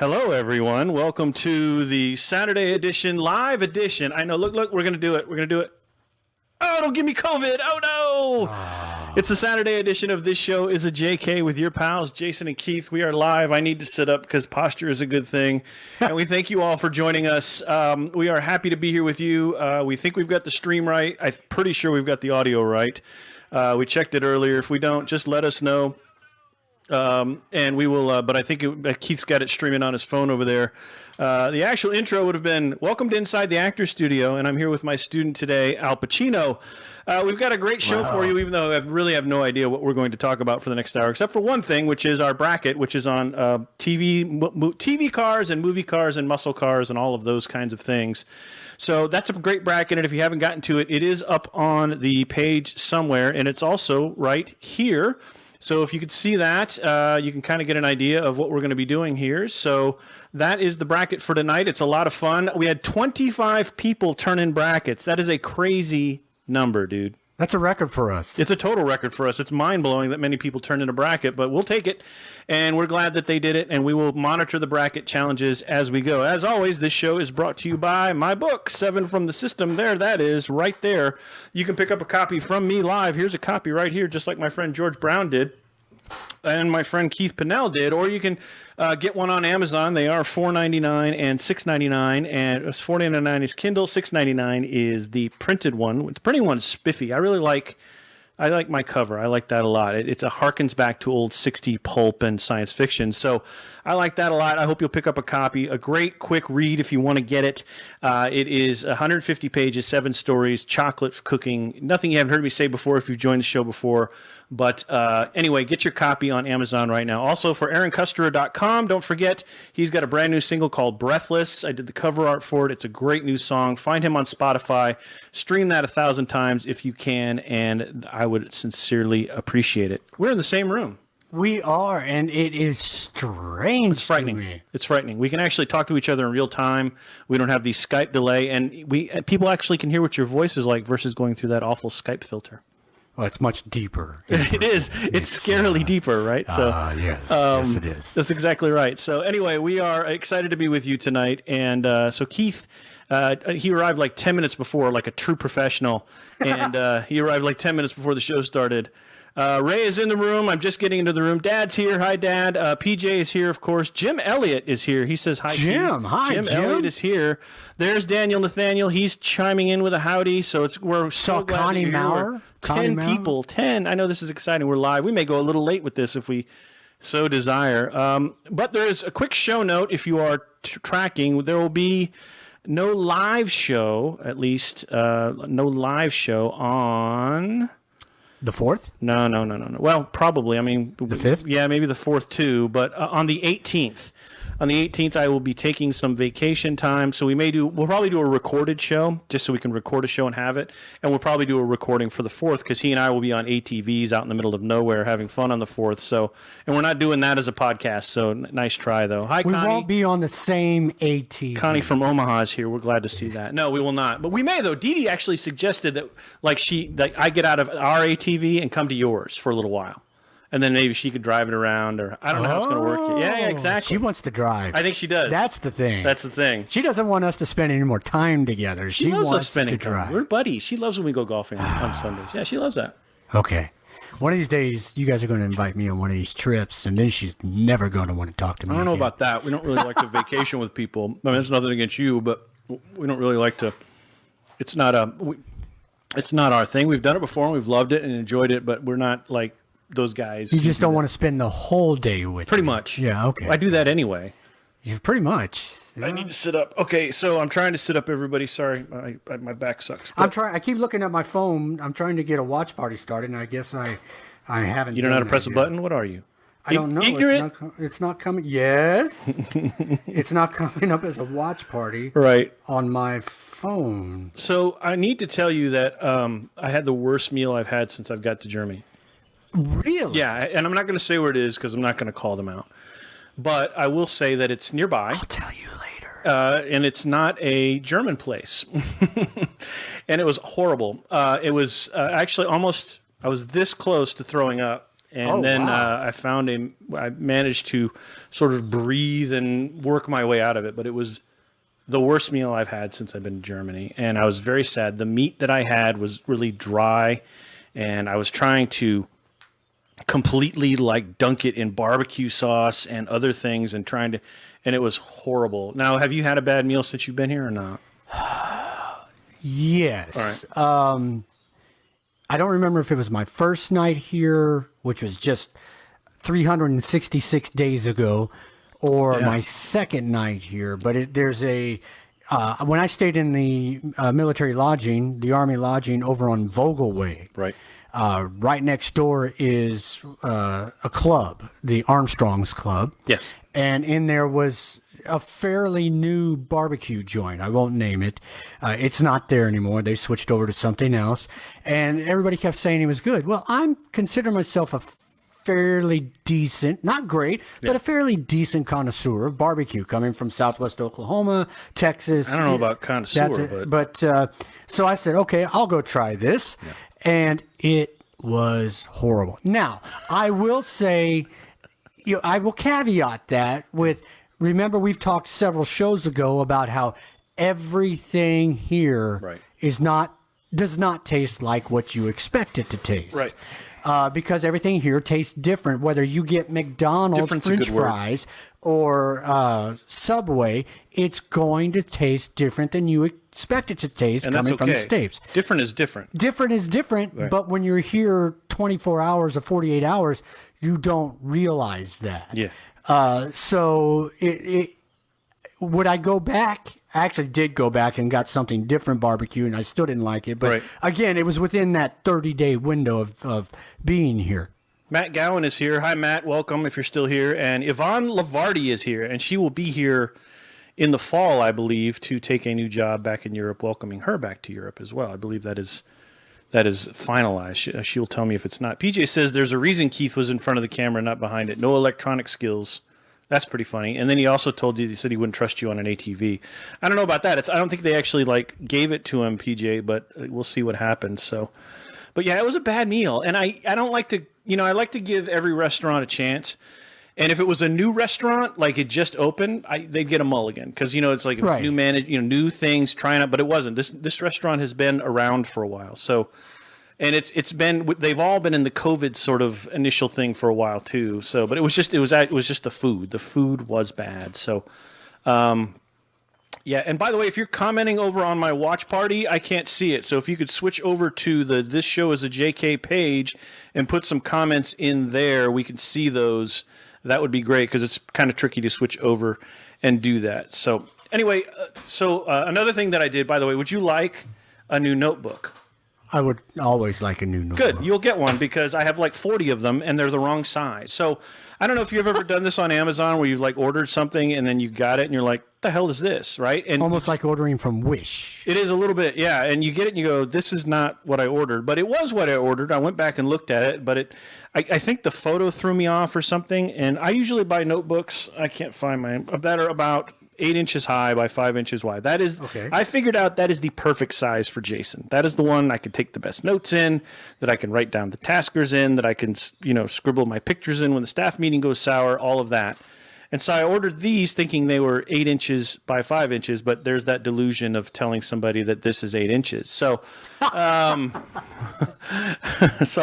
Hello, everyone. Welcome to the Saturday edition, live edition. I know, look, we're going to do it. We're going to do it. Oh, don't give me COVID. Oh, no. It's the Saturday edition of This Show is a JK with your pals, Jason and Keith. We are live. I need to sit up because posture is a good thing. And we thank you all for joining us. We are happy to be here with you. We think we've got the stream right. I'm pretty sure we've got the audio right. We checked it earlier. If we don't, just let us know. And we will, but I think Keith's got it streaming on his phone over there. The actual intro would have been, welcome to Inside the Actors Studio, and I'm here with my student today, Al Pacino. We've got a great show for you, even though I really have no idea what we're going to talk about for the next hour, except for one thing, which is our bracket, which is on TV cars and movie cars and muscle cars and all of those kinds of things. So that's a great bracket, and if you haven't gotten to it, it is up on the page somewhere, and it's also right here. So if you could see that, you can kind of get an idea of what we're going to be doing here. So that is the bracket for tonight. It's a lot of fun. We had 25 people turn in brackets. That is a crazy number, dude. That's a record for us. It's a total record for us. It's mind-blowing that many people turned in a bracket, but we'll take it, and we're glad that they did it, and we will monitor the bracket challenges as we go. As always, this show is brought to you by my book, 7 from the System. There, that is, right there. You can pick up a copy from me live. Here's a copy right here, just like my friend George Brown did. And my friend Keith Pinnell did, or you can get one on Amazon. They are $4.99 and $6.99, and $4.99 is Kindle, $6.99 is the printed one. The printing one is spiffy. I like my cover. I like that a lot. It harkens back to old 60s pulp and science fiction. So I like that a lot. I hope you'll pick up a copy. A great quick read if you want to get it. It is 150 pages, 7 stories, chocolate cooking. Nothing you haven't heard me say before if you've joined the show before. But anyway, get your copy on Amazon right now. Also for AaronCusterer.com, don't forget, he's got a brand new single called Breathless. I did the cover art for it. It's a great new song. Find him on Spotify. Stream that 1,000 times if you can, and I would sincerely appreciate it. We're in the same room. We are, and it is strange. It's frightening. To me. It's frightening. We can actually talk to each other in real time. We don't have the Skype delay, and people actually can hear what your voice is like versus going through that awful Skype filter. Well, it's much deeper. It is. It's scarily deeper, right? So, yes, it is. That's exactly right. So anyway, we are excited to be with you tonight. And so Keith, he arrived like 10 minutes before, like a true professional. And he arrived like 10 minutes before the show started. Ray is in the room. I'm just getting into the room. Dad's here. Hi, Dad. PJ is here, of course. Jim Elliott is here. He says hi. Jim, hi, Jim. Elliott is here. There's Daniel Nathaniel. He's chiming in with a howdy. So we're so glad Connie to Maurer. 10 people. 10. I know this is exciting. We're live. We may go a little late with this if we so desire. But there is a quick show note if you are tracking. There will be no live show, at least no live show on... The 4th? No. Well, probably. I mean, the 5th? Yeah, maybe the 4th too. But on the 18th. On the 18th, I will be taking some vacation time. So we'll probably do a recorded show just so we can record a show and have it. And we'll probably do a recording for the 4th because he and I will be on ATVs out in the middle of nowhere having fun on the 4th. So, and we're not doing that as a podcast. So nice try though. Hi, Connie. We won't be on the same ATV. Connie from Omaha is here. We're glad to see that. No, we will not. But we may though. Dee Dee actually suggested that I get out of our ATV and come to yours for a little while. And then maybe she could drive it around, or I don't know how it's going to work. Yeah, exactly. She wants to drive. I think she does. That's the thing. She doesn't want us to spend any more time together. She loves wants us spending to drive. Time. We're buddies. She loves when we go golfing on Sundays. Yeah, she loves that. Okay. One of these days, you guys are going to invite me on one of these trips, and then she's never going to want to talk to me I don't know again. about that. We don't really like to vacation with people. I mean, it's nothing against you, but we don't really like to. It's not our thing. We've done it before, and we've loved it and enjoyed it, but we're not like those guys. You just don't want to spend the whole day with Pretty me. much. Yeah, okay. I do that anyway. Yeah, pretty much. Yeah. I need to sit up. Okay, so I'm trying to sit up, everybody. Sorry, my back sucks. But I keep looking at my phone. I'm trying to get a watch party started, and I guess I haven't. You don't know how to press a button? What are you? I don't know. Ignorant? It's not coming. Yes. It's not coming up as a watch party. Right. On my phone. So I need to tell you that I had the worst meal I've had since I've got to Germany. Really? Yeah, and I'm not going to say where it is because I'm not going to call them out. But I will say that it's nearby. I'll tell you later. And it's not a German place. And it was horrible. It was actually almost, I was this close to throwing up. And I managed to sort of breathe and work my way out of it. But it was the worst meal I've had since I've been to Germany. And I was very sad. The meat that I had was really dry. And I was trying to completely like dunk it in barbecue sauce and other things and it was horrible. Now, have you had a bad meal since you've been here or not? Yes. All right. I don't remember if it was my first night here, which was just 366 days ago, or my second night here. But there's when I stayed in the military lodging, the Army lodging over on Vogelway. Right. Right next door is a club, the Armstrong's Club. Yes. And in there was a fairly new barbecue joint. I won't name it. It's not there anymore. They switched over to something else. And everybody kept saying it was good. Well, I consider myself a fairly decent, not great, but a fairly decent connoisseur of barbecue coming from Southwest Oklahoma, Texas. I don't know about connoisseur, so I said, okay, I'll go try this. Yeah. And it was horrible. Now, I will say, I will caveat that with, remember we've talked several shows ago about how everything here does not taste like what you expect it to taste. Right. Because everything here tastes different, whether you get McDonald's French fries or Subway, it's going to taste different than you expect it to taste coming from the States. Different is different. Different is different, right. But when you're here 24 hours or 48 hours, you don't realize that. Yeah. So would I go back? I actually did go back and got something different barbecue, and I still didn't like it. But again, it was within that 30-day window of being here. Matt Gowan is here. Hi, Matt. Welcome if you're still here. And Yvonne Lavardi is here, and she will be here in the fall, I believe, to take a new job back in Europe, welcoming her back to Europe as well. I believe that is finalized. She will tell me if it's not. PJ says there's a reason Keith was in front of the camera, not behind it. No electronic skills. That's pretty funny. And then he also he said he wouldn't trust you on an ATV. I don't know about that. I don't think they actually gave it to him, PJ, but we'll see what happens. So, but yeah, it was a bad meal. And I don't like to, I like to give every restaurant a chance. And if it was a new restaurant, like it just opened, they'd get a mulligan. Because, it's like, it's new new things, trying out, but it wasn't. This restaurant has been around for a while. So, and they've all been in the COVID sort of initial thing for a while too. So, but it was just the food. The food was bad. So, yeah. And by the way, if you're commenting over on my watch party, I can't see it. So if you could switch over to this show is a JK page and put some comments in there, we can see those. That would be great because it's kind of tricky to switch over and do that. So anyway, another thing that I did, by the way, would you like a new notebook? I would always like a new notebook. Good. You'll get one because I have 40 of them and they're the wrong size. So I don't know if you've ever done this on Amazon where you've ordered something and then you got it and you're like, what the hell is this? Right? And almost like ordering from Wish. It is a little bit, yeah. And you get it and you go, this is not what I ordered. But it was what I ordered. I went back and looked at it, but I think the photo threw me off or something. And I usually buy notebooks. I can't find mine that are about 8 inches high by 5 inches wide. That is, I figured out that is the perfect size for Jason. That is the one I could take the best notes in, that I can write down the taskers in, that I can, scribble my pictures in when the staff meeting goes sour, all of that. And so I ordered these thinking they were 8 inches by 5 inches, but there's that delusion of telling somebody that this is 8 inches. So, so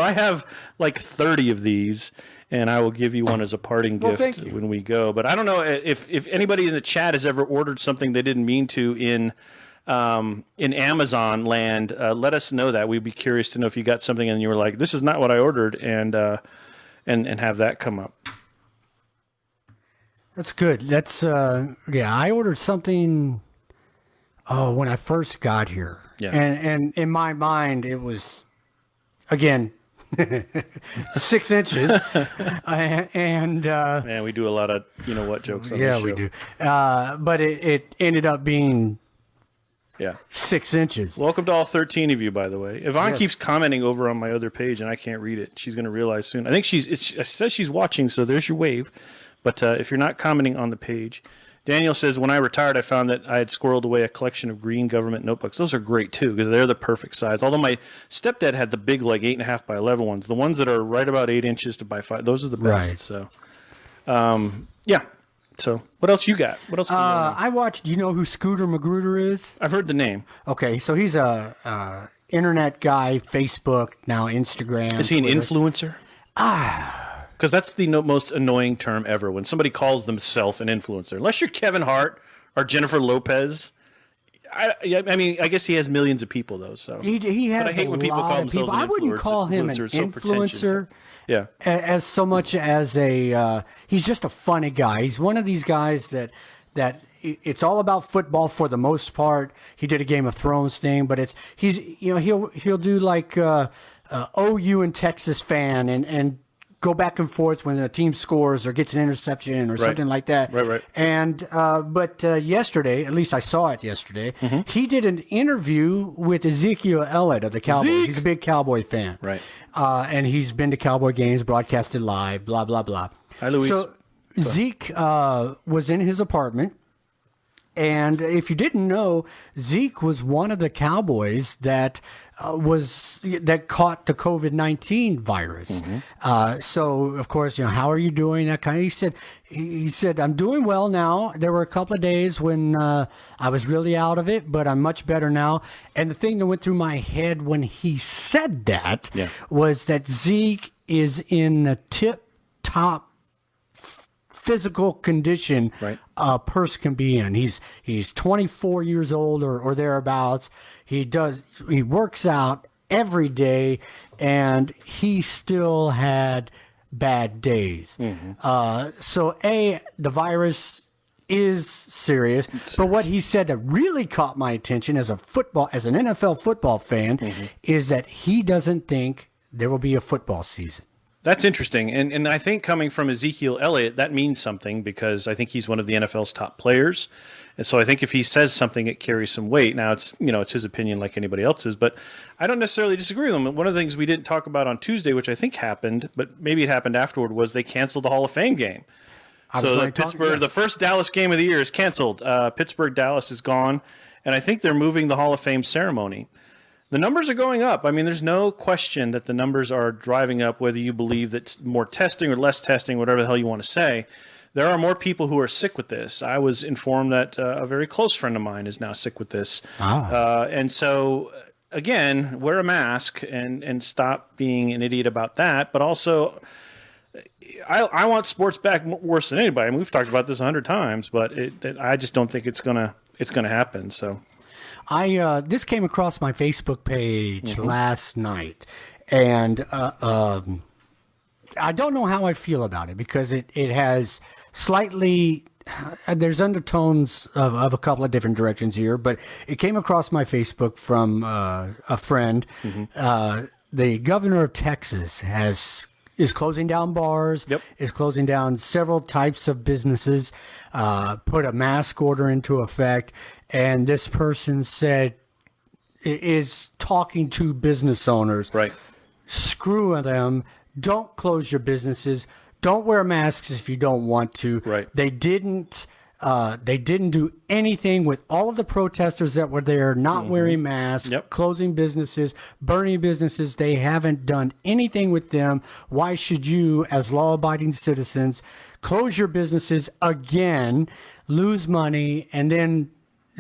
I have 30 of these. And I will give you one as a parting gift when we go. But I don't know if anybody in the chat has ever ordered something they didn't mean to in Amazon land. Let us know that. We'd be curious to know if you got something and you were like, "This is not what I ordered," and have that come up. That's good. That's I ordered something. Oh, when I first got here, and in my mind it was, again. 6 inches, and man, we do a lot of jokes on this show. We do. But it ended up being 6 inches. Welcome to all 13 of you, by the way. Yvonne keeps commenting over on my other page, and I can't read it. She's going to realize soon. I think it says she's watching, so there's your wave. But if you're not commenting on the page, Daniel says, when I retired, I found that I had squirreled away a collection of green government notebooks. Those are great, too, because they're the perfect size. Although my stepdad had the big, like, 8.5 by 11 ones. The ones that are right about 8 inches to by 5, those are the best. Right. So, yeah. So, what else you got? What else? I watched. Do you know who Scooter Magruder is? I've heard the name. Okay, so he's a internet guy, Facebook, now Instagram. Is he an Twitter. influencer? Because that's the most annoying term ever, when somebody calls themselves an influencer. Unless you're Kevin Hart or Jennifer Lopez. I mean, I guess he has millions of people, though. So he has but I hate when people call themselves an influencer. I wouldn't call him an influencer. Yeah. As so much as he's just a funny guy. He's one of these guys that it's all about football for the most part. He did a Game of Thrones thing, but he'll do like OU and Texas fan and go back and forth when a team scores or gets an interception or something like that. Right. And but yesterday, at least I saw it yesterday, he did an interview with Ezekiel Elliott of the Cowboys. Zeke. He's a big Cowboy fan. Right. And he's been to Cowboy games, broadcasted live, blah, blah, blah. Hi, Luis. So Zeke was in his apartment. And if you didn't know, Zeke was one of the Cowboys that caught the COVID-19 virus. So of course, how are you doing? That kind of. He said, I'm doing well now. There were a couple of days when I was really out of it, but I'm much better now. And the thing that went through my head when he said that was that Zeke is in the tip-top physical condition a person can be in. He's 24 years old or thereabouts. He works out every day, and he still had bad days. So the virus is serious. But what he said that really caught my attention as an NFL football fan is that he doesn't think there will be a football season. That's interesting. And I think coming from Ezekiel Elliott, that means something, because I think he's one of the NFL's top players. And so I think if he says something, it carries some weight. Now, it's his opinion like anybody else's, but I don't necessarily disagree with him. One of the things we didn't talk about on Tuesday, which I think happened, but maybe it happened afterward, was they canceled the Hall of Fame game. So the first Dallas game of the year is canceled. Pittsburgh-Dallas is gone, and I think they're moving the Hall of Fame ceremony. The numbers are going up. I mean, there's no question that the numbers are driving up, whether you believe that more testing or less testing, whatever the hell you want to say. There are more people who are sick with this. I was informed that a very close friend of mine is now sick with this. And so, again, wear a mask and stop being an idiot about that. But also, I want sports back worse than anybody. I mean, we've talked about this 100 times, but I just don't think it's gonna happen. So. This came across my Facebook page last night, and I don't know how I feel about it, because it has slightly there's undertones of a couple of different directions here, but it came across my Facebook from a friend. The governor of Texas is closing down bars, is closing down several types of businesses, put a mask order into effect, and this person is talking to business owners. Screw them. Don't close your businesses. Don't wear masks if you don't want to. They didn't do anything with all of the protesters that were there not wearing masks, closing businesses, burning businesses. They haven't done anything with them. Why should you, as law-abiding citizens, close your businesses again, lose money, and then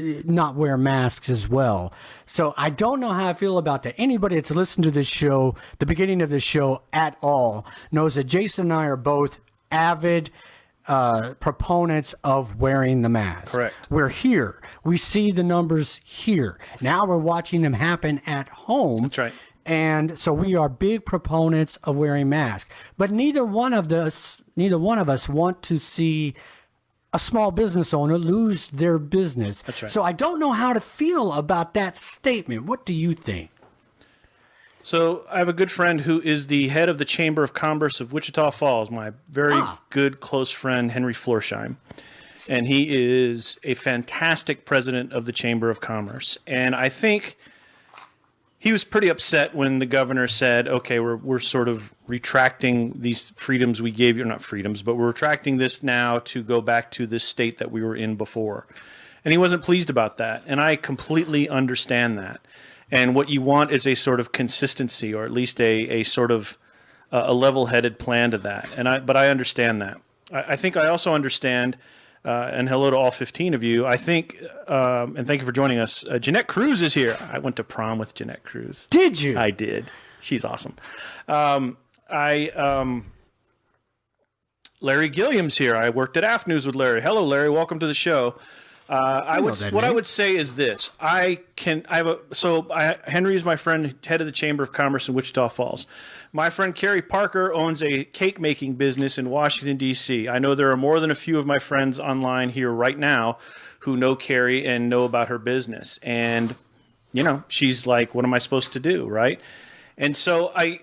not wear masks as well? So I don't know how I feel about that. Anybody that's listened to this show, the beginning of this show at all, knows that Jason and I are both avid proponents of wearing the mask. Correct. We're here. We see the numbers here. Now we're watching them happen at home. That's right. And so we are big proponents of wearing masks. But neither one of us want to see a small business owner lose their business. That's right. So I don't know how to feel about that statement. What do you think? So I have a good friend who is the head of the Chamber of Commerce of Wichita Falls, my very good close friend, Henry Florsheim. And he is a fantastic president of the Chamber of Commerce. And I think he was pretty upset when the governor said, okay, we're sort of retracting these freedoms we gave you, not freedoms, but we're retracting this now to go back to this state that we were in before. And he wasn't pleased about that. And I completely understand that. And what you want is a sort of consistency, or at least a sort of a level-headed plan to that. But I understand that. I think I also understand, and hello to all 15 of you. I think, and thank you for joining us. Jeanette Cruz is here. I went to prom with Jeanette Cruz. Did you? I did. She's awesome. Larry Gilliam's here. I worked at Afternoons with Larry. Hello, Larry. Welcome to the show. I would say is this. Henry is my friend, head of the Chamber of Commerce in Wichita Falls. My friend Carrie Parker owns a cake making business in Washington, D.C. I know there are more than a few of my friends online here right now who know Carrie and know about her business. And, she's like, what am I supposed to do? Right. And so I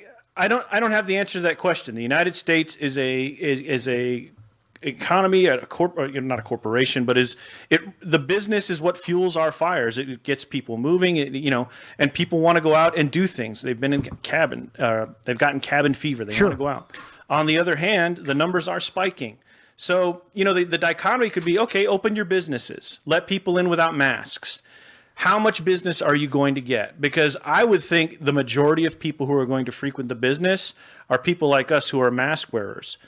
don't have the answer to that question. The United States is a economy, not a corporation, but the business is what fuels our fires. It gets people moving, and people want to go out and do things. They've been in they've gotten cabin fever. They want to go out. On the other hand, the numbers are spiking. So, the dichotomy could be, okay, open your businesses, let people in without masks. How much business are you going to get? Because I would think the majority of people who are going to frequent the business are people like us who are mask wearers.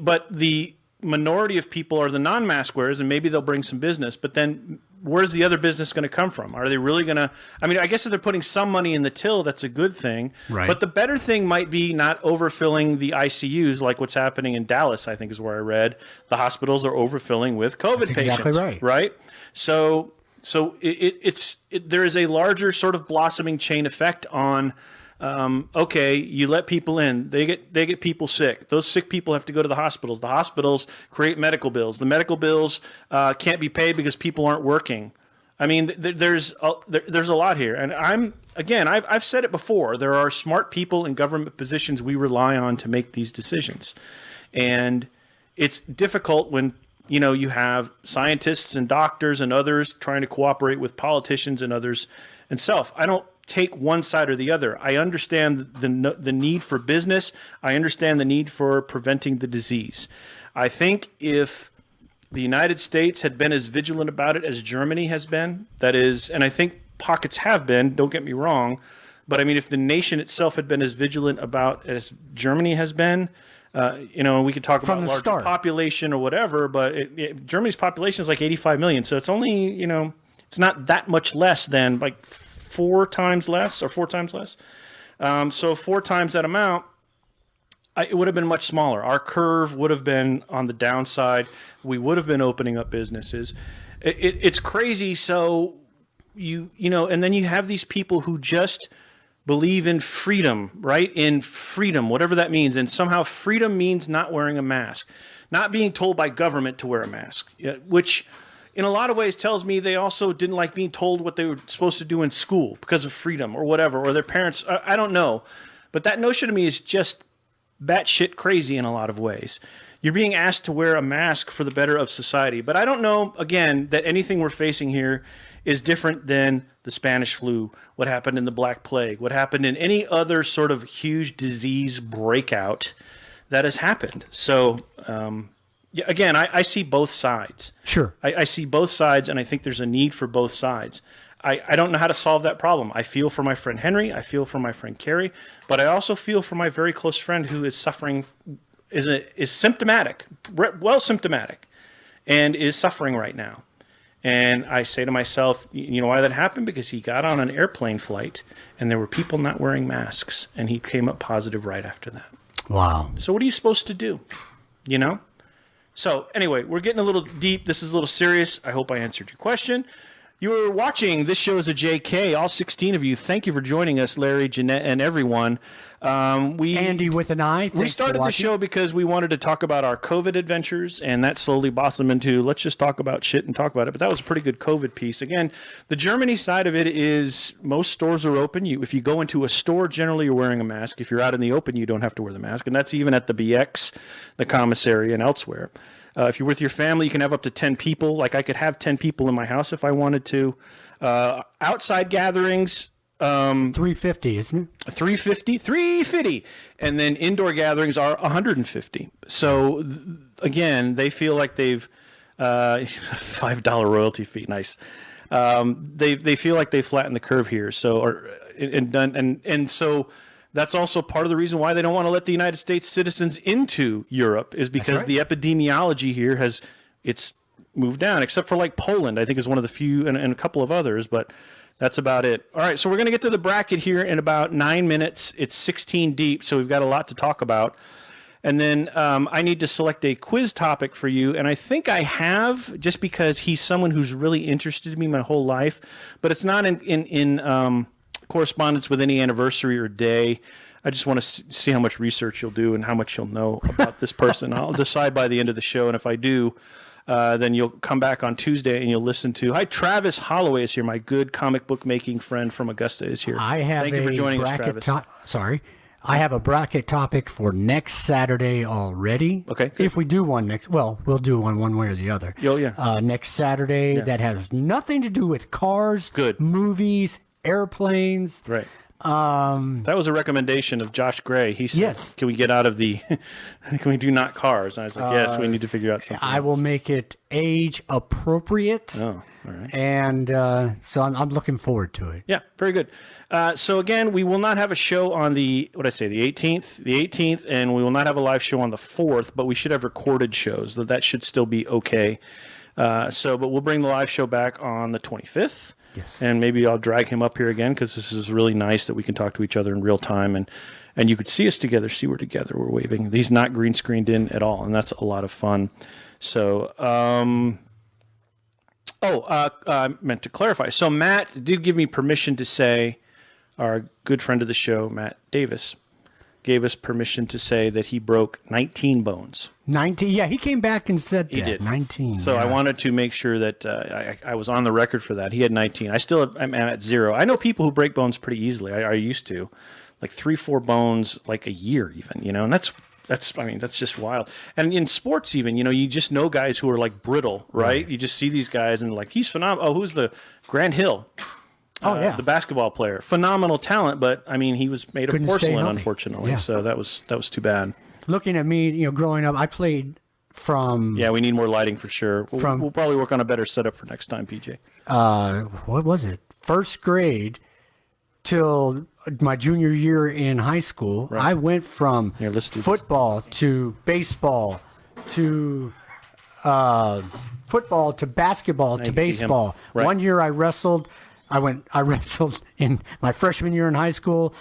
But the minority of people are the non-mask wearers, and maybe they'll bring some business. But then where's the other business going to come from? Are they really going to – I guess if they're putting some money in the till, that's a good thing. Right. But the better thing might be not overfilling the ICUs like what's happening in Dallas, I think is where I read. The hospitals are overfilling with COVID patients. Exactly right. Right? So there is a larger sort of blossoming chain effect on okay, you let people in, they get people sick. Those sick people have to go to the hospitals. The hospitals create medical bills. The medical bills can't be paid because people aren't working. There's a lot here, and I've said it before. There are smart people in government positions we rely on to make these decisions, and it's difficult when you have scientists and doctors and others trying to cooperate with politicians and others and self. I don't take one side or the other. I understand the need for business. I understand the need for preventing the disease. I think if the United States had been as vigilant about it as Germany has been, that is, and I think pockets have been, don't get me wrong, but if the nation itself had been as vigilant about as Germany has been, we could talk about larger population or whatever, but Germany's population is like 85 million. So it's only, it's not that much less than like 4 times less. So 4 times that amount, it would have been much smaller. Our curve would have been on the downside. We would have been opening up businesses. It's crazy. So and then you have these people who just believe in freedom, right? In freedom, whatever that means. And somehow freedom means not wearing a mask, not being told by government to wear a mask, which in a lot of ways tells me they also didn't like being told what they were supposed to do in school because of freedom or whatever, or their parents. I don't know. But that notion to me is just batshit crazy in a lot of ways. You're being asked to wear a mask for the better of society. But I don't know, again, that anything we're facing here is different than the Spanish flu, what happened in the Black Plague, what happened in any other sort of huge disease breakout that has happened. So, again, I see both sides. Sure. I see both sides, and I think there's a need for both sides. I don't know how to solve that problem. I feel for my friend Henry. I feel for my friend Carrie. But I also feel for my very close friend who is suffering, is symptomatic, well symptomatic, and is suffering right now. And I say to myself, you know why that happened? Because he got on an airplane flight and there were people not wearing masks and he came up positive right after that. Wow. So what are you supposed to do? So anyway, we're getting a little deep. This is a little serious. I hope I answered your question. You were watching This Show is a JK. All 16 of you, thank you for joining us, Larry, Jeanette, and everyone. Andy with an I. We started the show because we wanted to talk about our COVID adventures, and that slowly blossomed into let's just talk about shit and talk about it. But that was a pretty good COVID piece. Again, the Germany side of it is most stores are open. If you go into a store, generally you're wearing a mask. If you're out in the open, you don't have to wear the mask, and that's even at the BX, the commissary, and elsewhere. If you're with your family, you can have up to 10 people. Like I could have 10 people in my house if I wanted to. Outside gatherings, $350, isn't it? $350, and then indoor gatherings are $150. So again, they feel like they've $5 royalty fee. Nice. They feel like they flattened the curve here. So so that's also part of the reason why they don't want to let the United States citizens into Europe, is because the epidemiology here it's moved down, except for like Poland, I think is one of the few, and a couple of others, but that's about it. All right, so we're going to get to the bracket here in about 9 minutes. It's 16 deep, so we've got a lot to talk about. And then I need to select a quiz topic for you, and I think I have, just because he's someone who's really interested me my whole life, but it's not in correspondence with any anniversary or day. I just want to see how much research you'll do and how much you'll know about this person. I'll decide by the end of the show, and if I do, then you'll come back on Tuesday and you'll listen to. Hi, Travis Holloway is here. My good comic book making friend from Augusta is here. Thank you for joining us, Travis. I have a bracket topic for next Saturday already. Okay. Good. If we do one we'll do one way or the other. Oh, yeah. Next Saturday that has nothing to do with cars, movies, airplanes. Right. That was a recommendation of Josh Gray. He said, yes. Can we get out of the, can we do not cars? And I was like, yes, we need to figure out something I will make it age appropriate. Oh, all right. And so I'm looking forward to it. Yeah, very good. So again, we will not have a show on the 18th, and we will not have a live show on the 4th, but we should have recorded shows. That should still be okay. But we'll bring the live show back on the 25th. Yes. And maybe I'll drag him up here again, because this is really nice that we can talk to each other in real time, and you could see us together, see we're together, we're waving. He's not green screened in at all, and that's a lot of fun. So, I meant to clarify. So Matt did give me permission to say, our good friend of the show, Matt Davis, gave us permission to say that he broke 19 bones. 19? Yeah, he came back and said that. He did. 19. So I wanted to make sure that I was on the record for that. He had 19. I'm at 0. I know people who break bones pretty easily. I used to. Like 3-4 bones, like a year even, and that's just wild. And in sports even, you just know guys who are like brittle, right? You just see these guys and like, he's phenomenal. Oh, who's the Grant Hill? The basketball player, phenomenal talent, but he was made of porcelain, unfortunately. Yeah. So that was too bad. Looking at me, growing up, I played from. Yeah, we need more lighting for sure. We'll probably work on a better setup for next time, PJ. What was it? First grade till my junior year in high school. Right. I went from football to baseball to football to basketball to baseball. Right. One year I wrestled. I wrestled in my freshman year in high school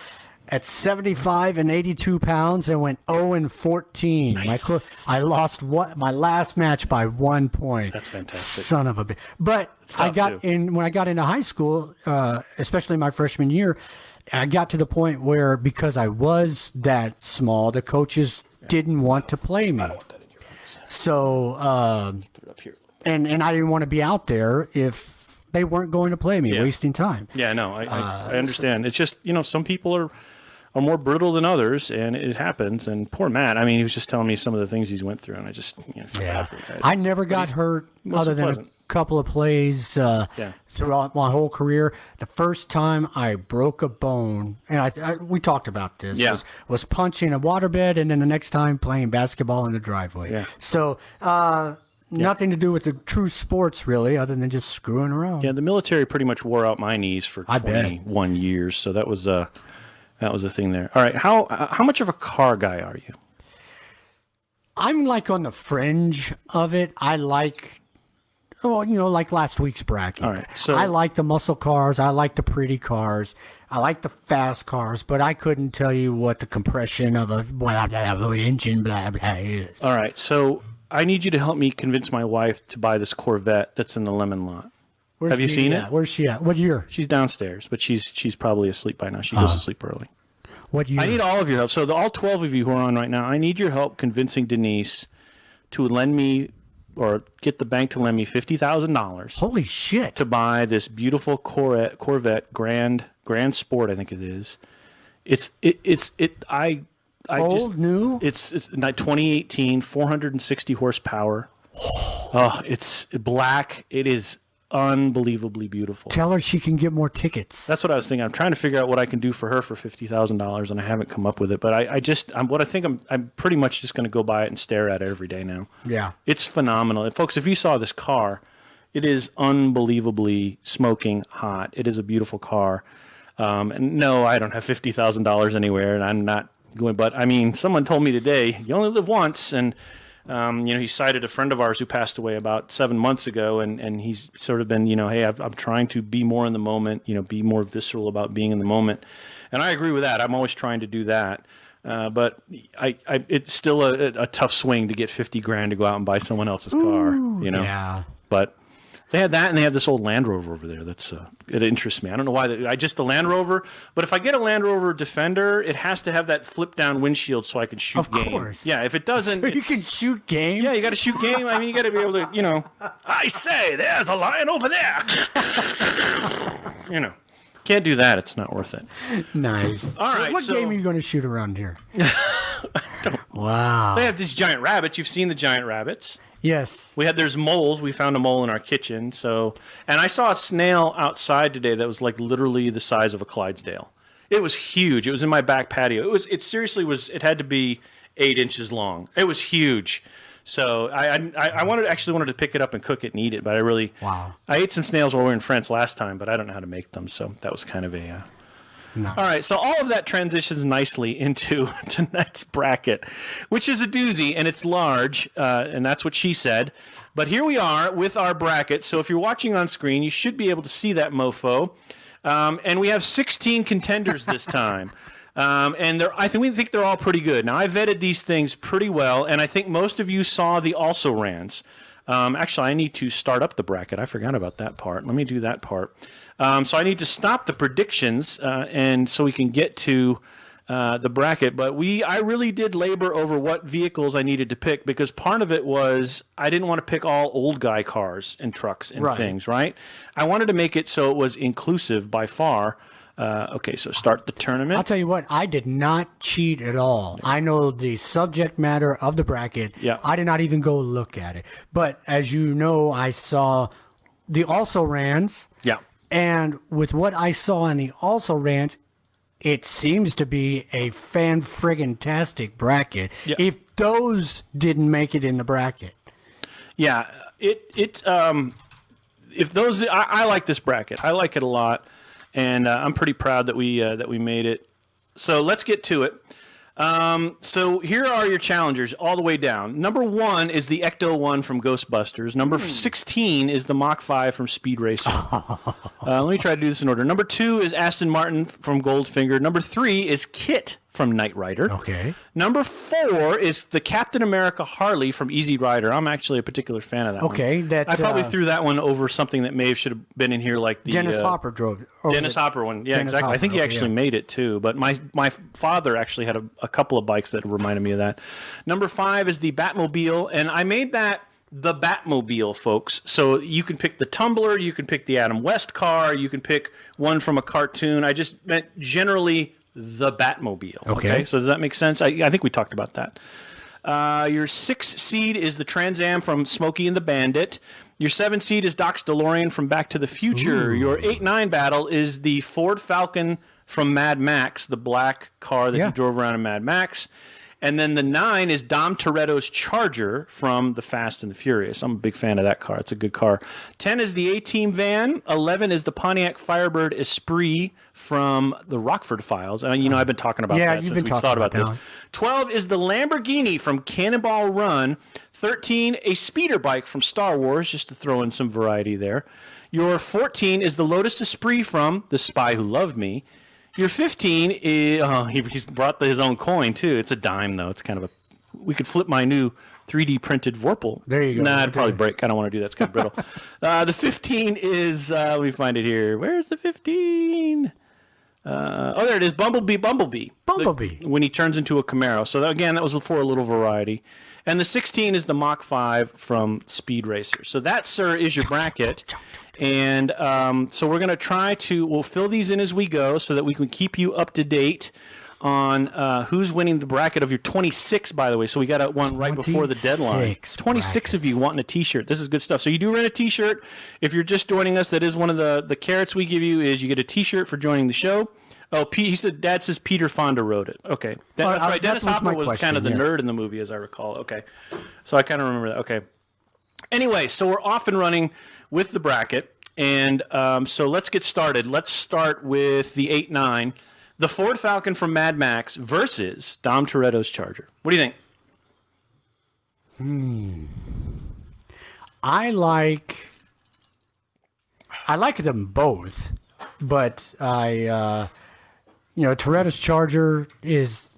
at 75 and 82 pounds and went 0-14. Nice. I lost my last match by 1 point. That's fantastic. Son of a bitch. But when I got into high school, especially my freshman year, I got to the point where, because I was that small, the coaches didn't want to play me. I don't want that in your eyes. So, put it up here. And I didn't want to be out there if they weren't going to play me, wasting time. Yeah, no, I understand. It's just, some people are more brutal than others, and it happens. And poor Matt, he was just telling me some of the things he's went through, and I just, I never got hurt other than a couple of plays throughout my whole career. The first time I broke a bone, and we talked about this, was punching a waterbed, and then the next time playing basketball in the driveway. Yeah. So, nothing to do with the true sports, really, other than just screwing around. Yeah, the military pretty much wore out my knees for 21 years, so that was a thing there. All right, how much of a car guy are you? I'm like on the fringe of it. I like, like last week's bracket. All right, so I like the muscle cars. I like the pretty cars. I like the fast cars, but I couldn't tell you what the compression of a engine is. All right, so I need you to help me convince my wife to buy this Corvette that's in the Lemon Lot. Have you seen it? Where's she at? What year? She's downstairs, but she's probably asleep by now. She goes to sleep early. What year? I need all of your help. So all 12 of you who are on right now, I need your help convincing Denise to lend me, or get the bank to lend me $50,000. Holy shit! To buy this beautiful Corvette Grand Sport, I think it is. New? It's 2018, 460 horsepower. Oh, it's black. It is unbelievably beautiful. Tell her she can get more tickets. That's what I was thinking. I'm trying to figure out what I can do for her for $50,000, and I haven't come up with it. But I'm pretty much just going to go by it and stare at it every day now. Yeah. It's phenomenal. And folks, if you saw this car, it is unbelievably smoking hot. It is a beautiful car. And no, I don't have $50,000 anywhere, and I'm not going. But I mean, someone told me today, you only live once, and he cited a friend of ours who passed away about 7 months ago, and he's sort of been, hey, I'm trying to be more in the moment, be more visceral about being in the moment, and I agree with that. I'm always trying to do that, but it's still a tough swing to get $50,000 to go out and buy someone else's car, Yeah. But they had that, and they have this old Land Rover over there. That's it interests me. I don't know why. The Land Rover, but if I get a Land Rover Defender, it has to have that flip down windshield so I can shoot game. Of course. Yeah. If it doesn't, so you can shoot game. Yeah, you got to shoot game. I mean, you got to be able to, I say, there's a lion over there. Can't do that. It's not worth it. Nice. All right. What game are you going to shoot around here? Wow. They have these giant rabbits. You've seen the giant rabbits. Yes. There's moles. We found a mole in our kitchen. And I saw a snail outside today that was like literally the size of a Clydesdale. It was huge. It was in my back patio. It seriously was, it had to be 8 inches long. It was huge. So I wanted to pick it up and cook it and eat it, but I ate some snails while we were in France last time, but I don't know how to make them. So that was kind of a, No. All right, so all of that transitions nicely into tonight's bracket, which is a doozy, and it's large, and that's what she said. But here we are with our bracket. So if you're watching on screen, you should be able to see that mofo. And we have 16 contenders this time. And we think they're all pretty good. Now, I vetted these things pretty well, and I think most of you saw the also-rans. Actually, I need to start up the bracket. I forgot about that part. Let me do that part. So I need to stop the predictions, and so we can get to the bracket. But I really did labor over what vehicles I needed to pick, because part of it was I didn't want to pick all old guy cars and trucks and things, right? I wanted to make it so it was inclusive by far. Okay, so start the tournament. I'll tell you what, I did not cheat at all. I know the subject matter of the bracket. Yeah. I did not even go look at it. But as you know, I saw the also-rans. Yeah. And with what I saw in the also-rans, it seems to be a fan-friggin-tastic bracket. Yeah. If those didn't make it in the bracket. Yeah, if those, I like this bracket. I like it a lot. And I'm pretty proud that we made it. So let's get to it. So here are your challengers all the way down. Number 1 is the Ecto 1 from Ghostbusters. Number 16 is the Mach 5 from Speed Racer. Let me try to do this in order. Number 2 is Aston Martin from Goldfinger. Number 3 is Kit from Knight Rider. Okay. Number 4 is the Captain America Harley from Easy Rider. I'm actually a particular fan of that one. Okay. I probably threw that one over something that should have been in here, like the Dennis Hopper drove it. Dennis Hopper one. Yeah, Dennis exactly. Hopper. I think he actually made it too. But my father actually had a couple of bikes that reminded me of that. Number 5 is the Batmobile, and I made that the Batmobile, folks. So you can pick the Tumbler, you can pick the Adam West car, you can pick one from a cartoon. I just meant generally the Batmobile. Okay. So does that make sense? I think we talked about that. Your 6 seed is the Trans Am from Smokey and the Bandit. Your 7 seed is Doc's DeLorean from Back to the Future. Ooh. Your 8-9 battle is the Ford Falcon from Mad Max, the black car that he drove around in Mad Max. And then the 9 is Dom Toretto's Charger from The Fast and the Furious. I'm a big fan of that car. It's a good car. 10 is the A-Team van. 11 is the Pontiac Firebird Esprit from the Rockford Files. And I've been talking about that since we've thought about this. 12 is the Lamborghini from Cannonball Run. 13, a speeder bike from Star Wars, just to throw in some variety there. Your 14 is the Lotus Esprit from The Spy Who Loved Me. Your 15 is, he's brought his own coin, too. It's a dime, though. It's kind of we could flip my new 3D printed Vorpal. There you go. Nah, it'd probably break. I don't want to do that. It's kind of brittle. The 15 is, let me find it here. Where's the 15? There it is. Bumblebee. When he turns into a Camaro. So, that was for a little variety. And the 16 is the Mach 5 from Speed Racer. So that, sir, is your bracket. And so we're going to we'll fill these in as we go so that we can keep you up to date on who's winning the bracket of your 26, by the way. So we got one right before the deadline. 26 of you wanting a T-shirt. This is good stuff. So you do rent a T-shirt. If you're just joining us, that is one of the carrots we give you is you get a T-shirt for joining the show. Oh, he said, Dad says Peter Fonda wrote it. Okay. That's right. Dennis Hopper was kind of the nerd in the movie, as I recall. Okay. So I kind of remember that. Okay. Anyway, so we're off and running with the bracket. And so let's get started. Let's start with the 8-9. The Ford Falcon from Mad Max versus Dom Toretto's Charger. What do you think? I like them both, but Toretto's Charger is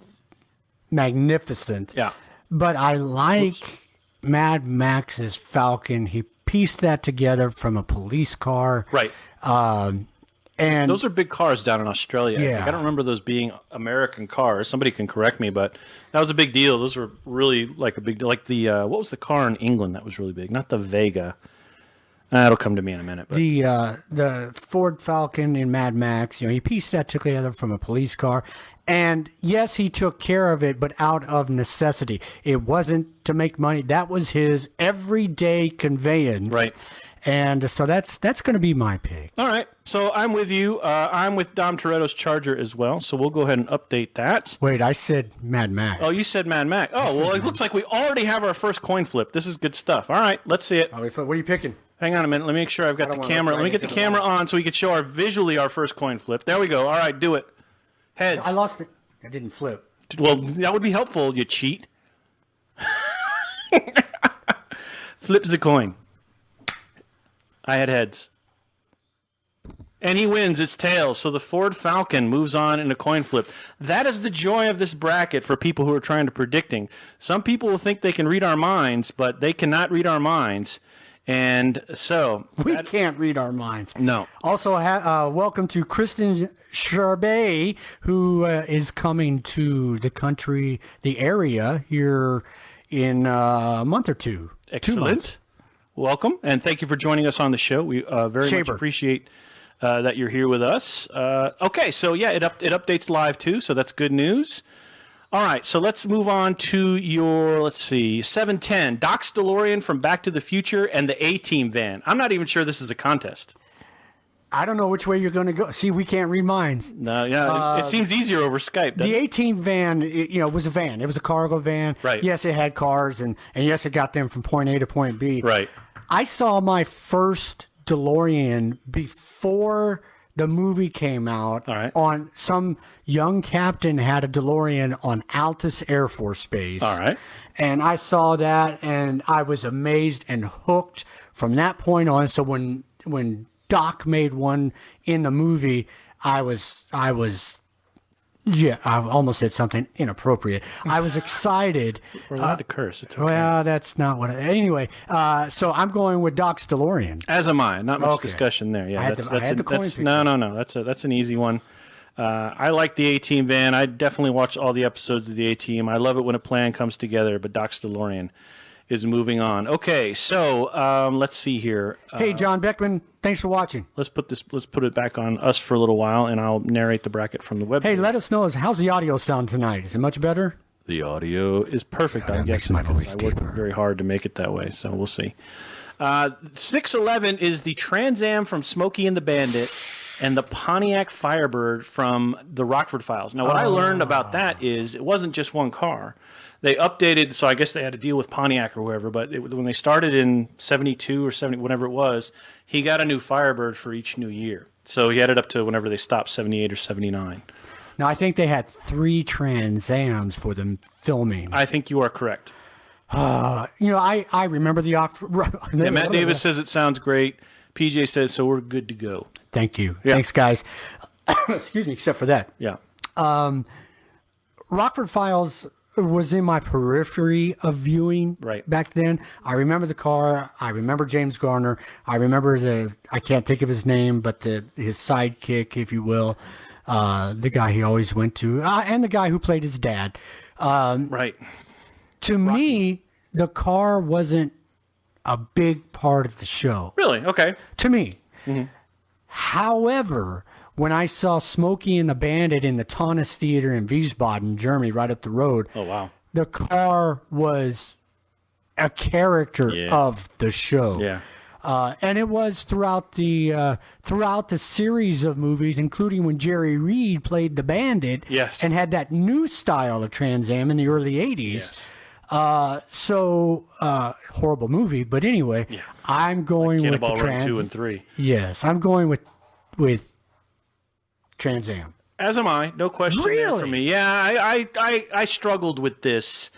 magnificent. Yeah. But I like Mad Max's Falcon. He pieced that together from a police car. Right. And those are big cars down in Australia. Yeah. I don't remember those being American cars. Somebody can correct me, but that was a big deal. Those were really like a big deal. Like the what was the car in England that was really big? Not the Vega. That'll come to me in a minute. But. The Ford Falcon in Mad Max, he pieced that together from a police car. And yes, he took care of it, but out of necessity. It wasn't to make money. That was his everyday conveyance. Right. And so that's going to be my pick. All right. So I'm with you. I'm with Dom Toretto's Charger as well. So we'll go ahead and update that. Wait, I said Mad Max. Oh, you said Mad Max. Oh, well, it looks like we already have our first coin flip. This is good stuff. All right. Let's see it. What are you picking? Hang on a minute. Let me make sure I've got the camera. Let me get the camera on so we can show visually our first coin flip. There we go. All right. Do it. Heads. I lost it. I didn't flip. Well, that would be helpful, you cheat. Flip the coin. I had heads. And he wins. It's tails. So the Ford Falcon moves on in a coin flip. That is the joy of this bracket for people who are trying to predicting. Some people will think they can read our minds, but they cannot read our minds. And so... We can't read our minds. No. Also, welcome to Kristen Charbet, who is coming to the country, the area, here in a month or two. Excellent. 2 months. Welcome, and thank you for joining us on the show. We very much appreciate that you're here with us. Okay, so yeah, it updates live too, so that's good news. All right, so let's move on to your, 710, Doc's DeLorean from Back to the Future and the A-Team van. I'm not even sure this is a contest. I don't know which way you're going to go. See, we can't read minds. No, yeah, it seems easier over Skype. The A-Team van, was a van. It was a cargo van. Right. Yes, it had cars, and yes, it got them from point A to point B. Right. I saw my first DeLorean before the movie came out. All right. On some young captain had a DeLorean on Altus Air Force Base. All right. And I saw that, and I was amazed and hooked from that point on. So when Doc made one in the movie, I almost said something inappropriate. I was excited. We're allowed to curse. It's okay. Well, that's not what. Anyway, so I'm going with Doc's DeLorean. As am I. Not much discussion there. Yeah, I had the coin pick. No. That's an easy one. I like the A-Team van. I definitely watch all the episodes of the A-Team. I love it when a plan comes together. But Doc's DeLorean is moving on. Okay, so let's see here. Hey, John Beckman, thanks for watching. Let's put it back on us for a little while, and I'll narrate the bracket from the web. Hey, let us know. How's the audio sound tonight? Is it much better? The audio is perfect. I'm guessing. I worked very hard to make it that way, so we'll see. 611 is the Trans Am from Smokey and the Bandit, and the Pontiac Firebird from the Rockford Files. Now, what I learned about that is it wasn't just one car. They updated, so I guess they had to deal with Pontiac or whoever, but when they started in 72 or 70, whatever it was, he got a new Firebird for each new year. So he had it up to whenever they stopped, 78 or 79. Now, I think they had 3 Trans Ams for them filming. I think you are correct. I remember the... Yeah, Matt Davis says it sounds great. PJ says, so we're good to go. Thank you. Yeah. Thanks, guys. Excuse me, except for that. Yeah. Rockford Files was in my periphery of viewing back then. I remember the car. I remember James Garner. I remember I can't think of his name, but his sidekick, if you will, the guy he always went to, and the guy who played his dad. Right. To me, the car wasn't a big part of the show. Really? Okay. To me. Mm-hmm. However, when I saw Smokey and the Bandit in the Taunus Theater in Wiesbaden, Germany, right up the road. Oh, wow. The car was a character of the show. Yeah. And it was throughout the series of movies, including when Jerry Reed played the Bandit, and had that new style of Trans Am in the early '80s. Horrible movie, but anyway, I'm going with the Run 2 and 3. Yes, I'm going with Trans Am. As am I, no question there for me. Yeah, I struggled with this.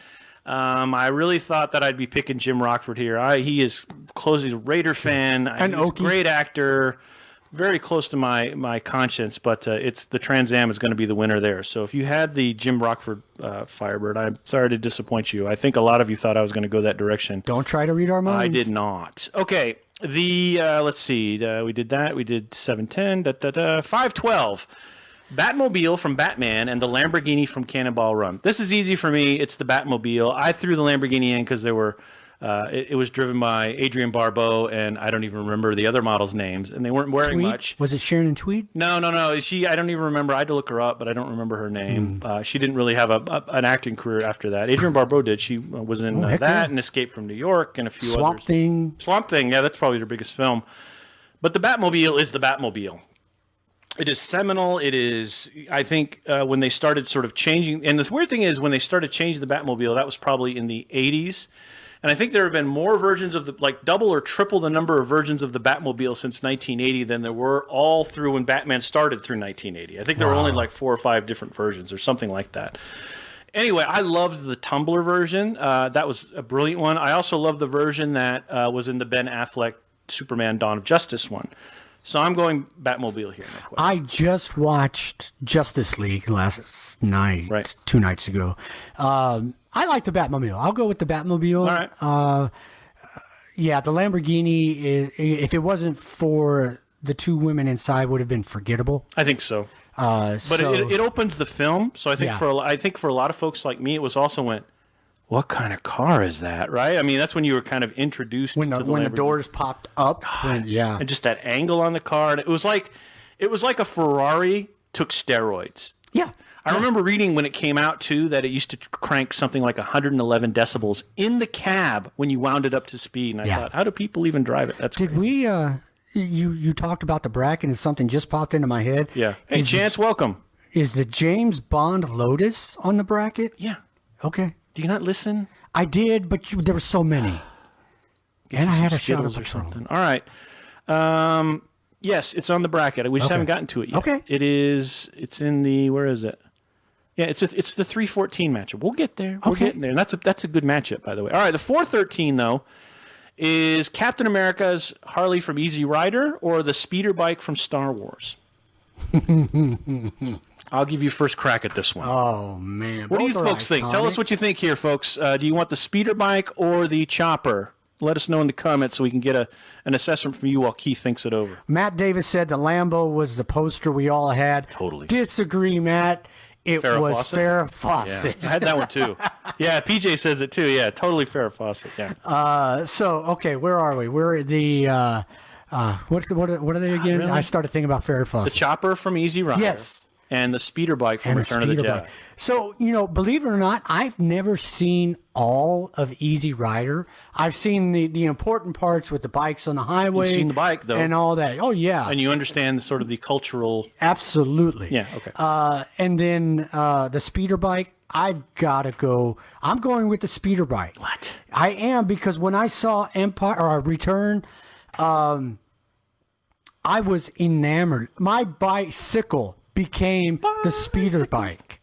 I really thought that I'd be picking Jim Rockford here. He is close. He's a Raider fan. He's a great actor. Very close to my conscience, but it's the Trans Am is going to be the winner there. So if you had the Jim Rockford Firebird, I'm sorry to disappoint you. I think a lot of you thought I was going to go that direction. Don't try to read our minds. I did not. Okay, let's see. We did that. We did 710. 512. Batmobile from Batman and the Lamborghini from Cannonball Run. This is easy for me. It's the Batmobile. I threw the Lamborghini in because there were. It was driven by Adrienne Barbeau, and I don't even remember the other models' names, and they weren't wearing Tweed? much. Was it Sharon Tweed? No. I don't even remember. I had to look her up, but I don't remember her name. She didn't really have an acting career after that. Adrienne Barbeau did. She was in that and Escape from New York and a few others. Swamp Thing, yeah, that's probably her biggest film. But the Batmobile is the Batmobile. It is seminal. It is, I think, when they started sort of changing, and the weird thing is when they started changing the Batmobile, that was probably in the 80s. And I think there have been more versions of double or triple the number of versions of the Batmobile since 1980 than there were all through when Batman started through 1980. I think there were only 4 or 5 different versions or something like that. Anyway, I loved the Tumbler version. That was a brilliant one. I also loved the version that was in the Ben Affleck Superman Dawn of Justice one. So I'm going Batmobile here. No question. I just watched Justice League last night, 2 nights ago. I like the Batmobile. I'll go with the Batmobile. All right. Yeah, the Lamborghini, if it wasn't for the 2 women inside, would have been forgettable. I think so. But it opens the film. So I think for a lot of folks like me, it was also went, what kind of car is that, right? I mean, that's when you were kind of introduced to the Lamborghini. When the doors popped up. And just that angle on the car. And it was like a Ferrari took steroids. Yeah. I remember reading when it came out, too, that it used to crank something like 111 decibels in the cab when you wound it up to speed. And I thought, how do people even drive it? That's crazy. You talked about the bracket and something just popped into my head. Yeah. Hey, Chance, welcome. Is the James Bond Lotus on the bracket? Yeah. Okay. Do you not listen? I did, but there were so many. And I had a shot of or something. All right. Yes, it's on the bracket. We just haven't gotten to it yet. Okay. It's in the, where is it? Yeah, it's the 314 matchup. We'll get there. We're getting there. And that's a good matchup, by the way. All right, the 413, though, is Captain America's Harley from Easy Rider or the speeder bike from Star Wars? I'll give you first crack at this one. Oh, man. What do you folks think? Tell us what you think here, folks. Do you want the speeder bike or the chopper? Let us know in the comments so we can get an assessment from you while Keith thinks it over. Matt Davis said the Lambo was the poster we all had. Totally. Disagree, Matt. It was Farrah Fawcett. Yeah, I had that one too. Yeah, PJ says it too. Yeah, totally Farrah Fawcett. Yeah. Okay, where are we? We're at the what are they again? Really? I started thinking about Farrah Fawcett. The chopper from Easy Rider. Yes. And the speeder bike from Return of the Jedi. So, believe it or not, I've never seen all of Easy Rider. I've seen the important parts with the bikes on the highway. You've seen the bike, though. And all that. Oh, yeah. And you understand sort of the cultural... Absolutely. Yeah, okay. And then the speeder bike, I've got to go. I'm going with the speeder bike. What? I am, because when I saw Return, I was enamored. My bicycle became the speeder bike.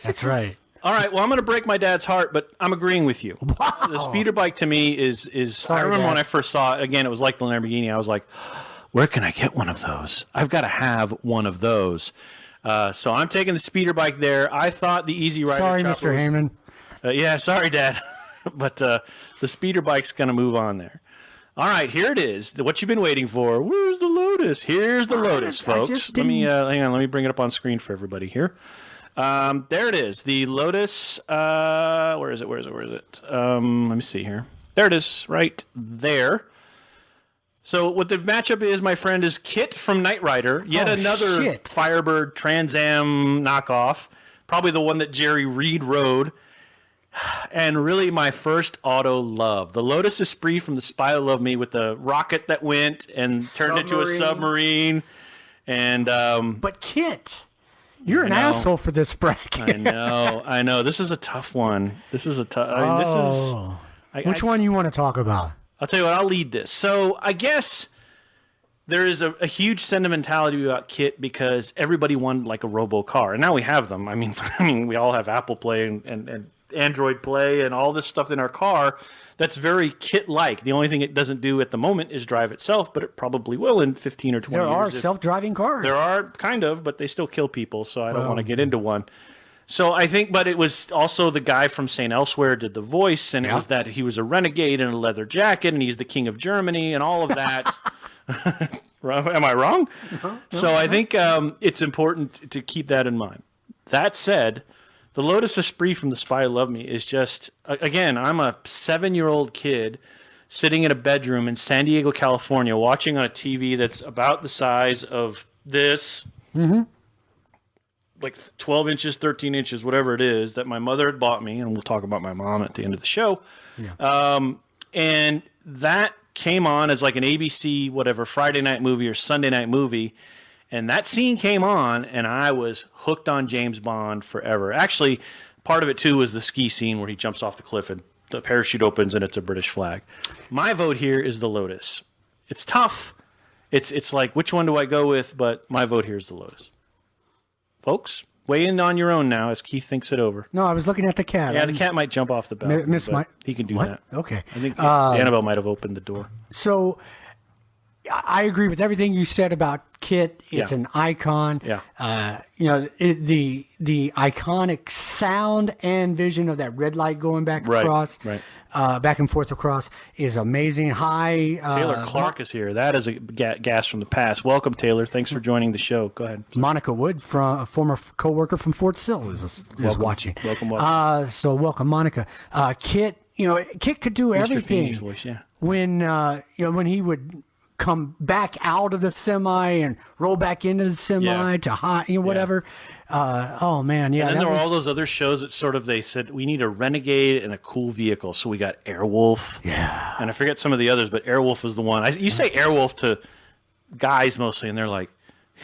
That's right. All right. Well, I'm going to break my dad's heart, but I'm agreeing with you. Wow. The speeder bike to me is. Sorry, I remember Dad. when I first saw it. Again, it was like the Lamborghini. I was like, where can I get one of those? I've got to have one of those. So I'm taking the speeder bike there. I thought the Easy Rider. Sorry, chopper, Mr. Heyman. Yeah, sorry, Dad. But the speeder bike's going to move on there. All right, here it is. What you've been waiting for. Where's the Lotus? Here's the Lotus, folks. Let me hang on. Let me bring it up on screen for everybody here. There it is. The Lotus. Where is it? Let me see here. There it is, right there. So what the matchup is, my friend, is Kit from Knight Rider, yet another shit. Firebird Trans Am knockoff, probably the one that Jerry Reed rode, and really my first auto love. The Lotus Esprit from The Spy Who Loved Me with the rocket that went and turned into a submarine. And But Kit, you're an asshole for this bracket. I know. This is a tough one. This is a tough. Which one you want to talk about? I'll tell you what, I'll lead this. So I guess there is a huge sentimentality about Kit because everybody wanted like a robo car. And now we have them. I mean, we all have Apple Play and Android Play and all this stuff in our car that's very Kit-like. The only thing it doesn't do at the moment is drive itself, but it probably will in 15 or 20 years. There are self-driving cars. There are, kind of, but they still kill people, so I don't want to get into one. So I think, but it was also the guy from St. Elsewhere did the voice, and it was that he was a renegade in a leather jacket, and he's the king of Germany, and all of that. Am I wrong? No, I think it's important to keep that in mind. That said, the Lotus Esprit from The Spy Who Loved Me is just, again, I'm a 7-year-old kid sitting in a bedroom in San Diego, California, watching on a TV that's about the size of this. Mm-hmm. Like 12 inches, 13 inches, whatever it is, that my mother had bought me, and we'll talk about my mom at the end of the show. Yeah. And that came on as like an ABC, whatever, Friday night movie or Sunday night movie, and that scene came on, and I was hooked on James Bond forever. Actually, part of it, too, was the ski scene where he jumps off the cliff and the parachute opens and it's a British flag. My vote here is the Lotus. It's tough. It's like, which one do I go with? But my vote here is the Lotus. Folks, weigh in on your own now as Keith thinks it over. No, I was looking at the cat. Yeah, the cat might jump off the balcony. He can do that. Okay. I think Annabelle might have opened the door. So I agree with everything you said about Kit. It's an icon. Yeah. The iconic sound and vision of that red light going back across, back and forth across, is amazing. Hi, Taylor Clark is here. That is a gas from the past. Welcome, Taylor. Thanks for joining the show. Go ahead. Monica Wood, from a former co-worker from Fort Sill, is watching. Welcome. So welcome, Monica. Kit, Kit could do everything. Mr. Voice, yeah. When he would come back out of the semi and roll back into the semi to high, whatever. Oh man, yeah. And then there were all those other shows that they said we need a renegade and a cool vehicle, so we got Airwolf. Yeah. And I forget some of the others, but Airwolf was the one. You say Airwolf to guys mostly, and they're like,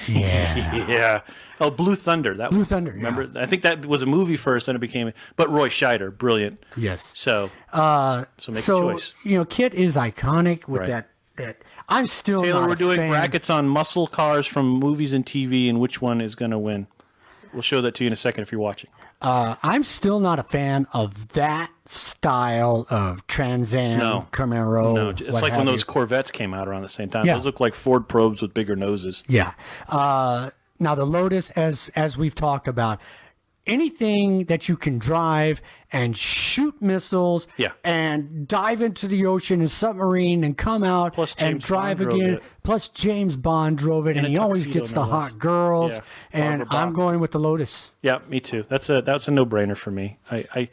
yeah. Oh, Blue Thunder. Blue Thunder. Remember? Yeah. I think that was a movie first, then it became. But Roy Scheider, brilliant. Yes. So make a choice. Kit is iconic with that. I'm still Taylor, not we're doing fan. brackets on muscle cars from movies and TV, and which one is going to win. We'll show that to you in a second if you're watching. I'm still not a fan of that style of Trans Am, Camaro. No, it's like when those Corvettes came out around the same time. Yeah. Those look like Ford Probes with bigger noses. Yeah. Now the Lotus, as we've talked about, anything that you can drive and shoot missiles and dive into the ocean and submarine and come out and drive again. Plus James Bond drove it, and he always gets the hot girls. Yeah. And I'm going with the Lotus. Yeah, me too. That's a no-brainer for me. I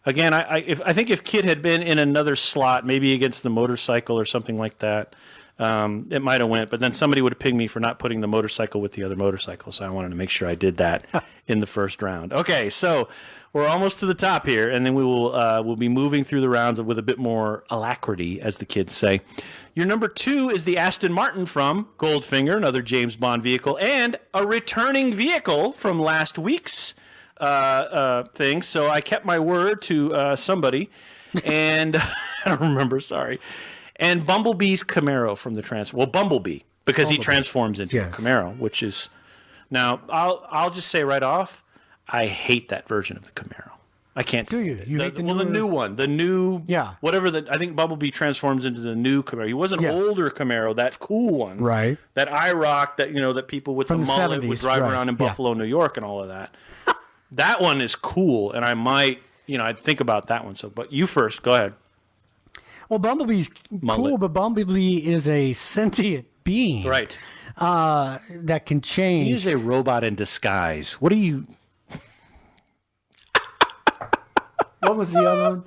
think if Kit had been in another slot, maybe against the motorcycle or something like that, it might have went, but then somebody would have pinged me for not putting the motorcycle with the other motorcycle, so I wanted to make sure I did that in the first round. Okay, so we're almost to the top here, and then we'll be moving through the rounds with a bit more alacrity, as the kids say. Your number 2 is the Aston Martin from Goldfinger, another James Bond vehicle, and a returning vehicle from last week's thing, so I kept my word to somebody, and I don't remember, sorry. And Bumblebee's Camaro from the Bumblebee, because he transforms into a Camaro, which is now I'll just say right off, I hate that version of the Camaro. I can't. Do you? You hate the new one, the new whatever. I think Bumblebee transforms into the new Camaro. He was an older Camaro, that cool one, right? That IROC, that people with from the mullet 70s, would drive around in Buffalo, New York, and all of that. That one is cool, and I might, I'd think about that one. So, but you first, go ahead. Well, Bumblebee's cool, but Bumblebee is a sentient being. Right. That can change. He's a robot in disguise. What are you... What was the other one?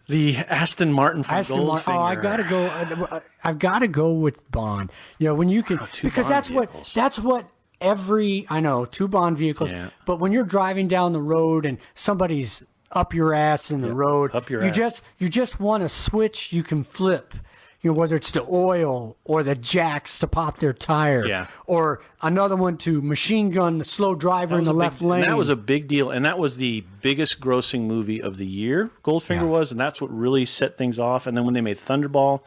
The Aston Martin from Goldfinger. Oh, I gotta go. I've got to go with Bond. When you can, because that's what every, I know, 2 Bond vehicles. Yeah. But when you're driving down the road and somebody's up your ass in the road, you just want a switch you can flip. Whether it's the oil or the jacks to pop their tire, or another one to machine gun the slow driver in the left lane. And that was a big deal, and that was the biggest grossing movie of the year, Goldfinger was, and that's what really set things off. And then when they made Thunderball,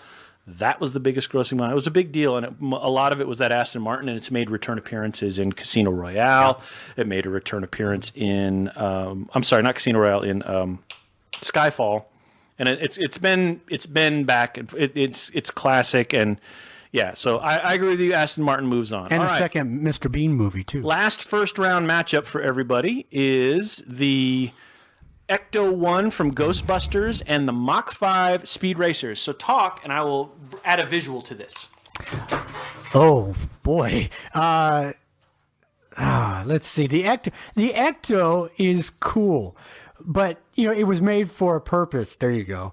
that was the biggest grossing one. It was a big deal, and a lot of it was that Aston Martin, and it's made return appearances in Casino Royale. It made a return appearance in, I'm sorry, not Casino Royale, in Skyfall. And it's been back. It's classic, and so I agree with you. Aston Martin moves on. And second Mr. Bean movie too. Last first round matchup for everybody is the Ecto 1 from Ghostbusters and the Mach 5 Speed Racers. So talk, and I will add a visual to this. Oh boy. Let's see. The Ecto is cool. But, it was made for a purpose. There you go.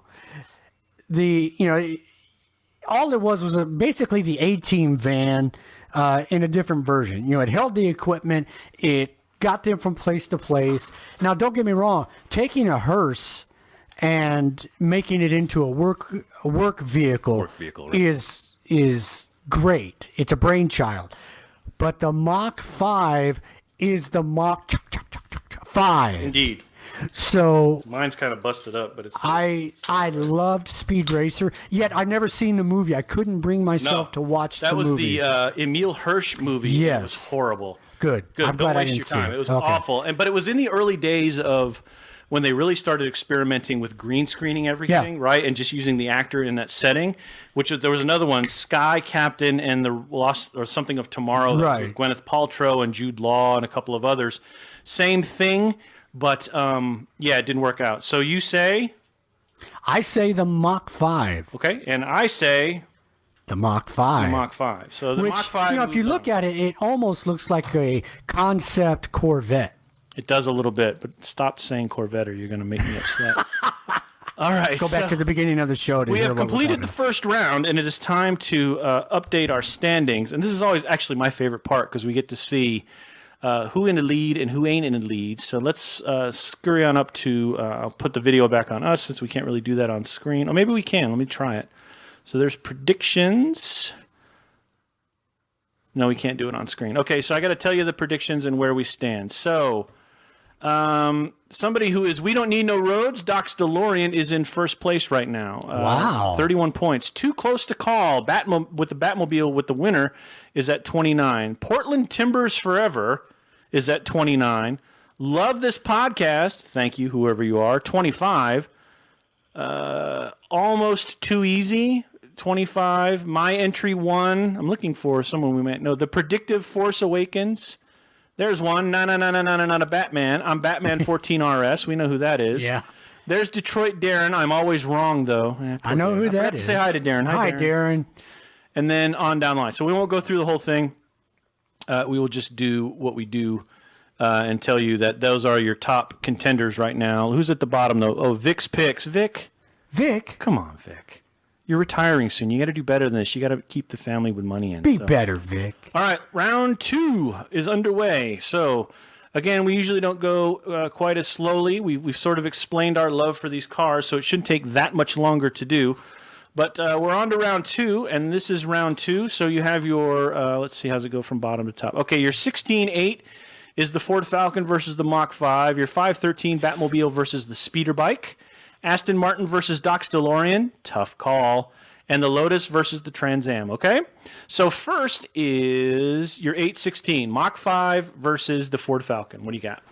All it was basically the A-Team van in a different version. It held the equipment. It got them from place to place. Now, don't get me wrong. Taking a hearse and making it into a work vehicle, right, is great. It's a brainchild. But the Mach 5 is the Mach 5. Indeed. So mine's kind of busted up, but it's. I loved Speed Racer, yet I've never seen the movie. I couldn't bring myself to watch the movie. That was the Emil Hirsch movie. Yes, it was horrible. Good. I'm glad I didn't waste your time. It was awful, but it was in the early days of when they really started experimenting with green screening everything, right, and just using the actor in that setting. There was another one, Sky Captain and the Lost or something of Tomorrow, right, with Gwyneth Paltrow and Jude Law and a couple of others. Same thing. But, it didn't work out. So you say? I say the Mach 5. Okay, and I say? The Mach 5. The Mach 5. So the Mach 5 if you look at it, it almost looks like a concept Corvette. It does a little bit, but stop saying Corvette or you're going to make me upset. All right. Go back to the beginning of the show. We have completed the first round, and it is time to update our standings. And this is always actually my favorite part because we get to see who in the lead and who ain't in the lead. So let's scurry on up to, I'll put the video back on us since we can't really do that on screen. Or maybe we can. Let me try it. So there's predictions. No, we can't do it on screen. Okay, so I got to tell you the predictions and where we stand. So somebody who is We Don't Need No Roads, Doc's DeLorean, is in first place right now. Wow. 31 points. Too Close to Call, with the Batmobile with the winner, is at 29. Portland Timbers Forever is at 29. Love This Podcast, thank you, whoever you are, 25. Almost Too Easy, 25. My Entry 1, I'm looking for someone we might know. The Predictive Force Awakens, there's one. Not a Batman. I'm Batman 14 RS. We know who that is. Yeah. There's Detroit Darren. I'm always wrong, though. I know who that is. Say hi to Darren. Hi, Darren. And then on down the line. So we won't go through the whole thing. We will just do what we do and tell you that those are your top contenders right now. Who's at the bottom, though? Oh, Vic's picks. Vic? Come on, Vic. You're retiring soon. You got to do better than this. You got to keep the family with money in. Be better, Vic. All right, round 2 is underway. So, again, we usually don't go quite as slowly. We've sort of explained our love for these cars, so it shouldn't take that much longer to do. But we're on to round 2, and this is round 2. So you have your, let's see, how's it go from bottom to top? Okay, your 16-8 is the Ford Falcon versus the Mach 5. Your 513 Batmobile versus the Speeder Bike. Aston Martin versus Doc's DeLorean, tough call, and the Lotus versus the Trans Am, okay? So first is your 816, Mach 5 versus the Ford Falcon. What do you got?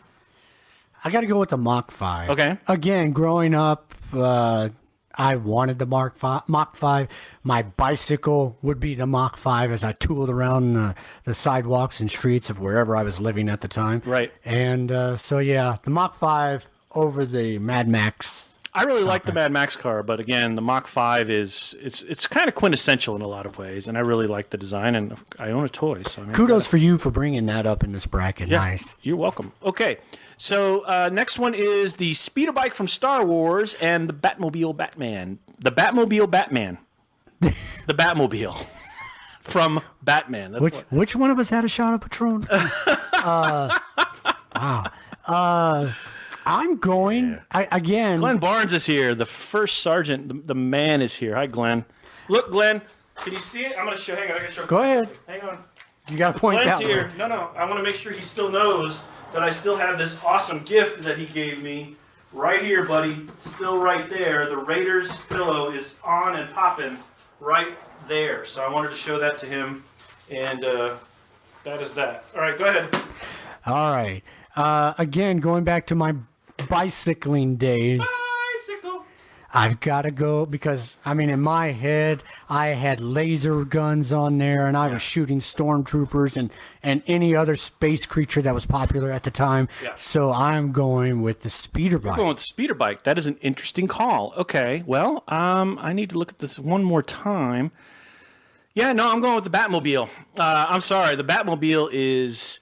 I got to go with the Mach 5. Okay. Again, growing up, I wanted the Mach 5. My bicycle would be the Mach 5 as I tooled around the sidewalks and streets of wherever I was living at the time. Right. And the Mach 5 over the Mad Max. I really like the Mad Max car, but again, the Mach 5 it's kind of quintessential in a lot of ways, and I really like the design, and I own a toy. So kudos for you for bringing that up in this bracket. Yeah, nice. You're welcome. Okay, so next one is the speeder bike from Star Wars and the Batmobile Batman. The Batmobile Batman. The Batmobile from Batman. That's which one of us had a shot of Patron? Wow. I'm going again. Glenn Barnes is here. The first sergeant, the man is here. Hi, Glenn. Look, Glenn. Can you see it? I'm going to show. Hang on. I got to show. Go ahead. Hang on. You got to point Glenn's that here. way. No. I want to make sure he still knows that I still have this awesome gift that he gave me right here, buddy. Still right there. The Raiders pillow is on and popping right there. So I wanted to show that to him, and that is that. All right, go ahead. All right. Again, going back to my bicycling days. Bicycle. I've got to go because, I mean, in my head, I had laser guns on there, and I was shooting stormtroopers and any other space creature that was popular at the time. Yeah. So I'm going with the speeder bike. You're going with the speeder bike. That is an interesting call. Okay, well, I need to look at this one more time. Yeah, no, I'm going with the Batmobile. I'm sorry, the Batmobile is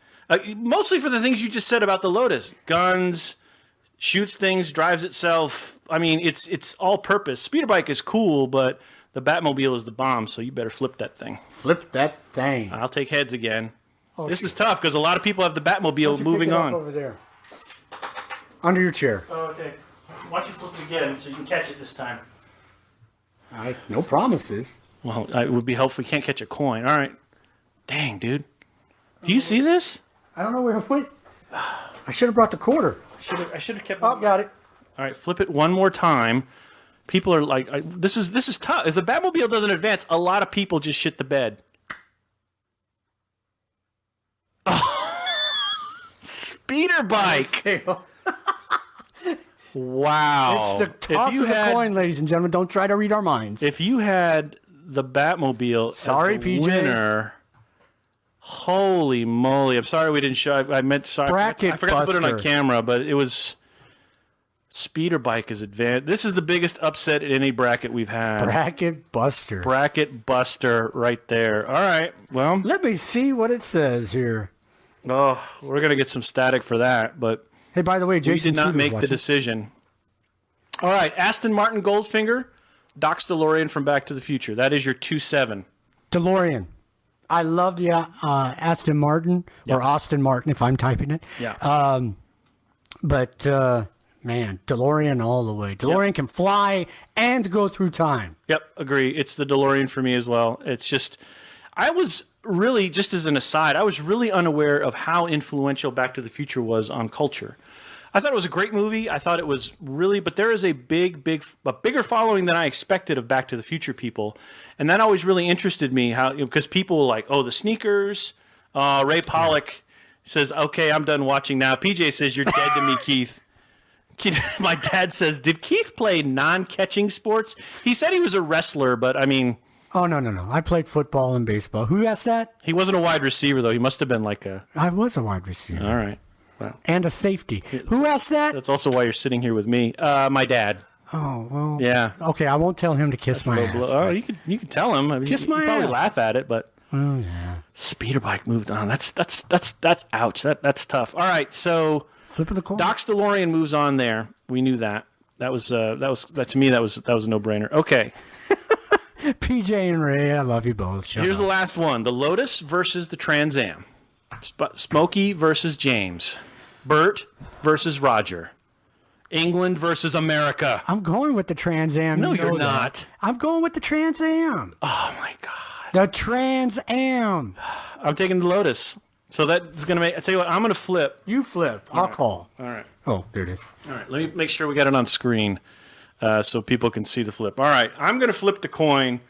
mostly for the things you just said about the Lotus. Guns, shoots things, drives itself. I mean, it's all purpose. Speeder bike is cool, but the Batmobile is the bomb, so you better flip that thing. Flip that thing. I'll take heads again. Oh, this is tough because a lot of people have the Batmobile moving on. Over there. Under your chair. Oh, okay. Why don't you flip it again so you can catch it this time? No promises. Well, it would be helpful. You can't catch a coin. All right. Dang, dude. Do you see this? I don't know where it went. I should have brought the quarter. I should have kept. Oh, got it. All right, flip it one more time. People are like, this is tough. If the Batmobile doesn't advance, a lot of people just shit the bed. Speeder bike. Wow. It's the toss of the coin, ladies and gentlemen. Don't try to read our minds. If you had the Batmobile sorry, as the PJ. winner, holy moly. I'm sorry we didn't show. I meant sorry. Bracket I forgot to put it on buster. camera, but it was speeder bike is advanced. This is the biggest upset in any bracket we've had. Bracket buster. Bracket buster right there. All right. Well, Let me see what it says here. oh, we're going to get some static for that, but Hey, by the way, we Jason did not Tudor's make the watching. decision. All right, Aston Martin Goldfinger, Doc's DeLorean from Back to the Future. That is your 2-7. DeLorean. I love the Aston Martin, or Austin Martin if I'm typing it. Yeah. But, man, DeLorean all the way. DeLorean can fly and go through time. Yep, agree. It's the DeLorean for me as well. It's just, I was really, just as an aside, I was really unaware of how influential Back to the Future was on culture. I thought it was a great movie. I thought it was really, but there is a bigger following than I expected of Back to the Future people. And that always really interested me, how, because people were like, oh, the sneakers. Ray Pollock says, okay, I'm done watching now. PJ says, you're dead to me, Keith. My dad says, did Keith play non-catching sports? He said he was a wrestler, but I mean... Oh, no. I played football and baseball. Who asked that? He wasn't a wide receiver, though. He must have been like a... I was a wide receiver. All right. Well, And a safety. Who asked that? that's also why you're sitting here with me. My dad. Oh, well. Yeah. Okay, I won't tell him to kiss my ass. Oh, you can tell him. I mean, Kiss you my probably ass. laugh at it, but... Oh, yeah. Speeder bike moved on. That's ouch. That's tough. All right, so... Flip of the coin. Doc's DeLorean moves on there. We knew that. That to me that was a no-brainer. Okay. PJ and Ray, I love you both. Shut Here's up. the last one. The Lotus versus the Trans Am. Smokey versus James. Bert versus Roger. England versus America. I'm going with the Trans Am. No, you know you're that. not. I'm going with the Trans Am. Oh, my God. The Trans Am. I'm taking the Lotus. So that's going to make... I tell you what, I'm going to flip. You flip. I'll call. All right. Oh, there it is. All right. Let me make sure we got it on screen so people can see the flip. All right. I'm going to flip the coin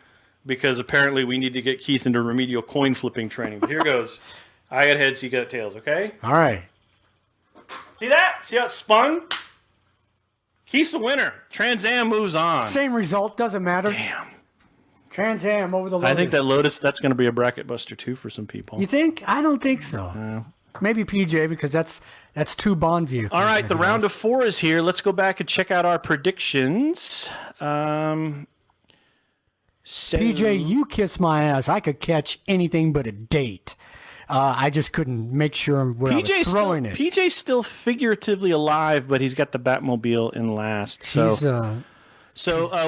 because apparently we need to get Keith into remedial coin flipping training. But here goes. I got heads, he got tails, okay? All right. See that? See how it spun? Keith's the winner. Trans Am moves on. Same result. Doesn't matter. Damn. Trans Am over the Lotus. I think that Lotus, that's going to be a bracket buster too for some people. You think? I don't think so. Maybe PJ, because that's two Bond vehicles. All right, the round of 4 is here. Let's go back and check out our predictions. PJ, you kiss my ass. I could catch anything but a date. I just couldn't make sure where I was throwing it. PJ's still figuratively alive, but he's got the Batmobile in last. So,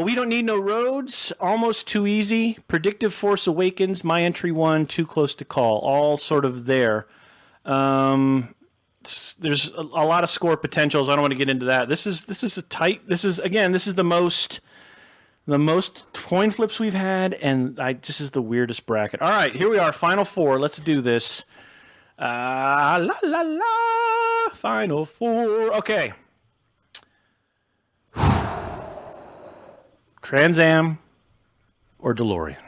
we don't need no roads. Almost too easy. Predictive Force Awakens. My entry 1. Too close to call. All sort of there. There's a lot of score potentials. I don't want to get into that. This is a tight. This is the most coin flips we've had, and this is the weirdest bracket. All right, here we are, Final 4. Let's do this. La la la, Final 4. Okay. Trans Am or DeLorean?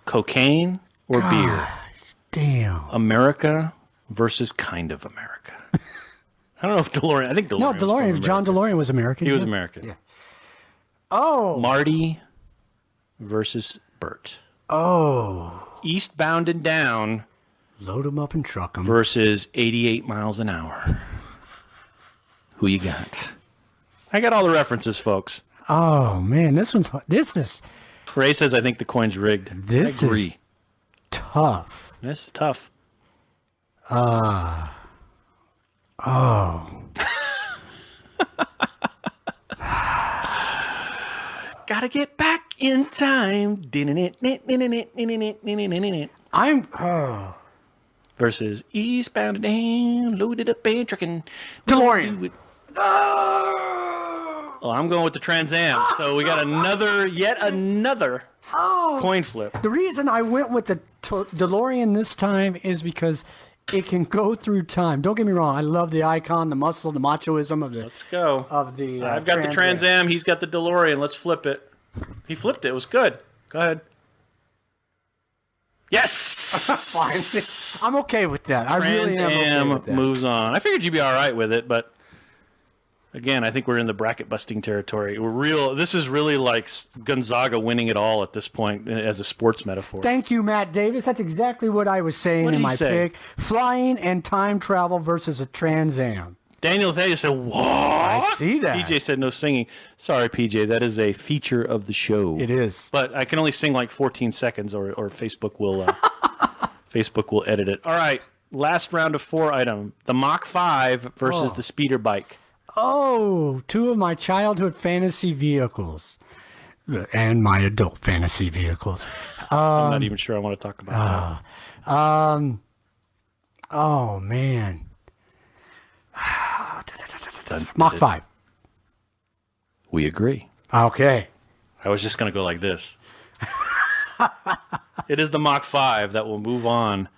Cocaine or beer? Damn. America versus kind of America. I don't know if DeLorean. I think DeLorean. No, DeLorean. John DeLorean was American. He was American. Yeah. Oh. Marty versus Bert. Oh. Eastbound and Down. Load them up and truck them. Versus 88 miles an hour. Who you got? I got all the references, folks. Oh, man. This is... Ray says, I think the coin's rigged. This I agree. Is tough. This is tough. Oh. Gotta get back in time. Versus Eastbound and Down, loaded up and trucking. DeLorean. Oh, I'm going with the Trans Am. So we got yet another coin flip. The reason I went with the DeLorean this time is because it can go through time. Don't get me wrong. I love the icon, the muscle, the machoism of the. Let's go. Of the. I've got the Trans Am. He's got the DeLorean. Let's flip it. He flipped it. It was good. Go ahead. Yes. Fine. I'm okay with that. I really am okay with that. Moves on. I figured you'd be all right with it, but again, I think we're in the bracket busting territory. This is really like Gonzaga winning it all at this point as a sports metaphor. Thank you, Matt Davis. That's exactly what I was saying in my pick. Flying and time travel versus a Trans Am. Daniel Thayer said, "What?" I see that. PJ said, "No singing." Sorry, PJ. That is a feature of the show. It is, but I can only sing like 14 seconds, or Facebook will Facebook will edit it. All right, last round of 4 item: the Mach 5 versus the speeder bike. Oh, 2 of my childhood fantasy vehicles, and my adult fantasy vehicles. I'm not even sure I want to talk about that. Oh man. Mach 5. We agree. Okay. I was just going to go like this. It is the Mach 5 that will move on.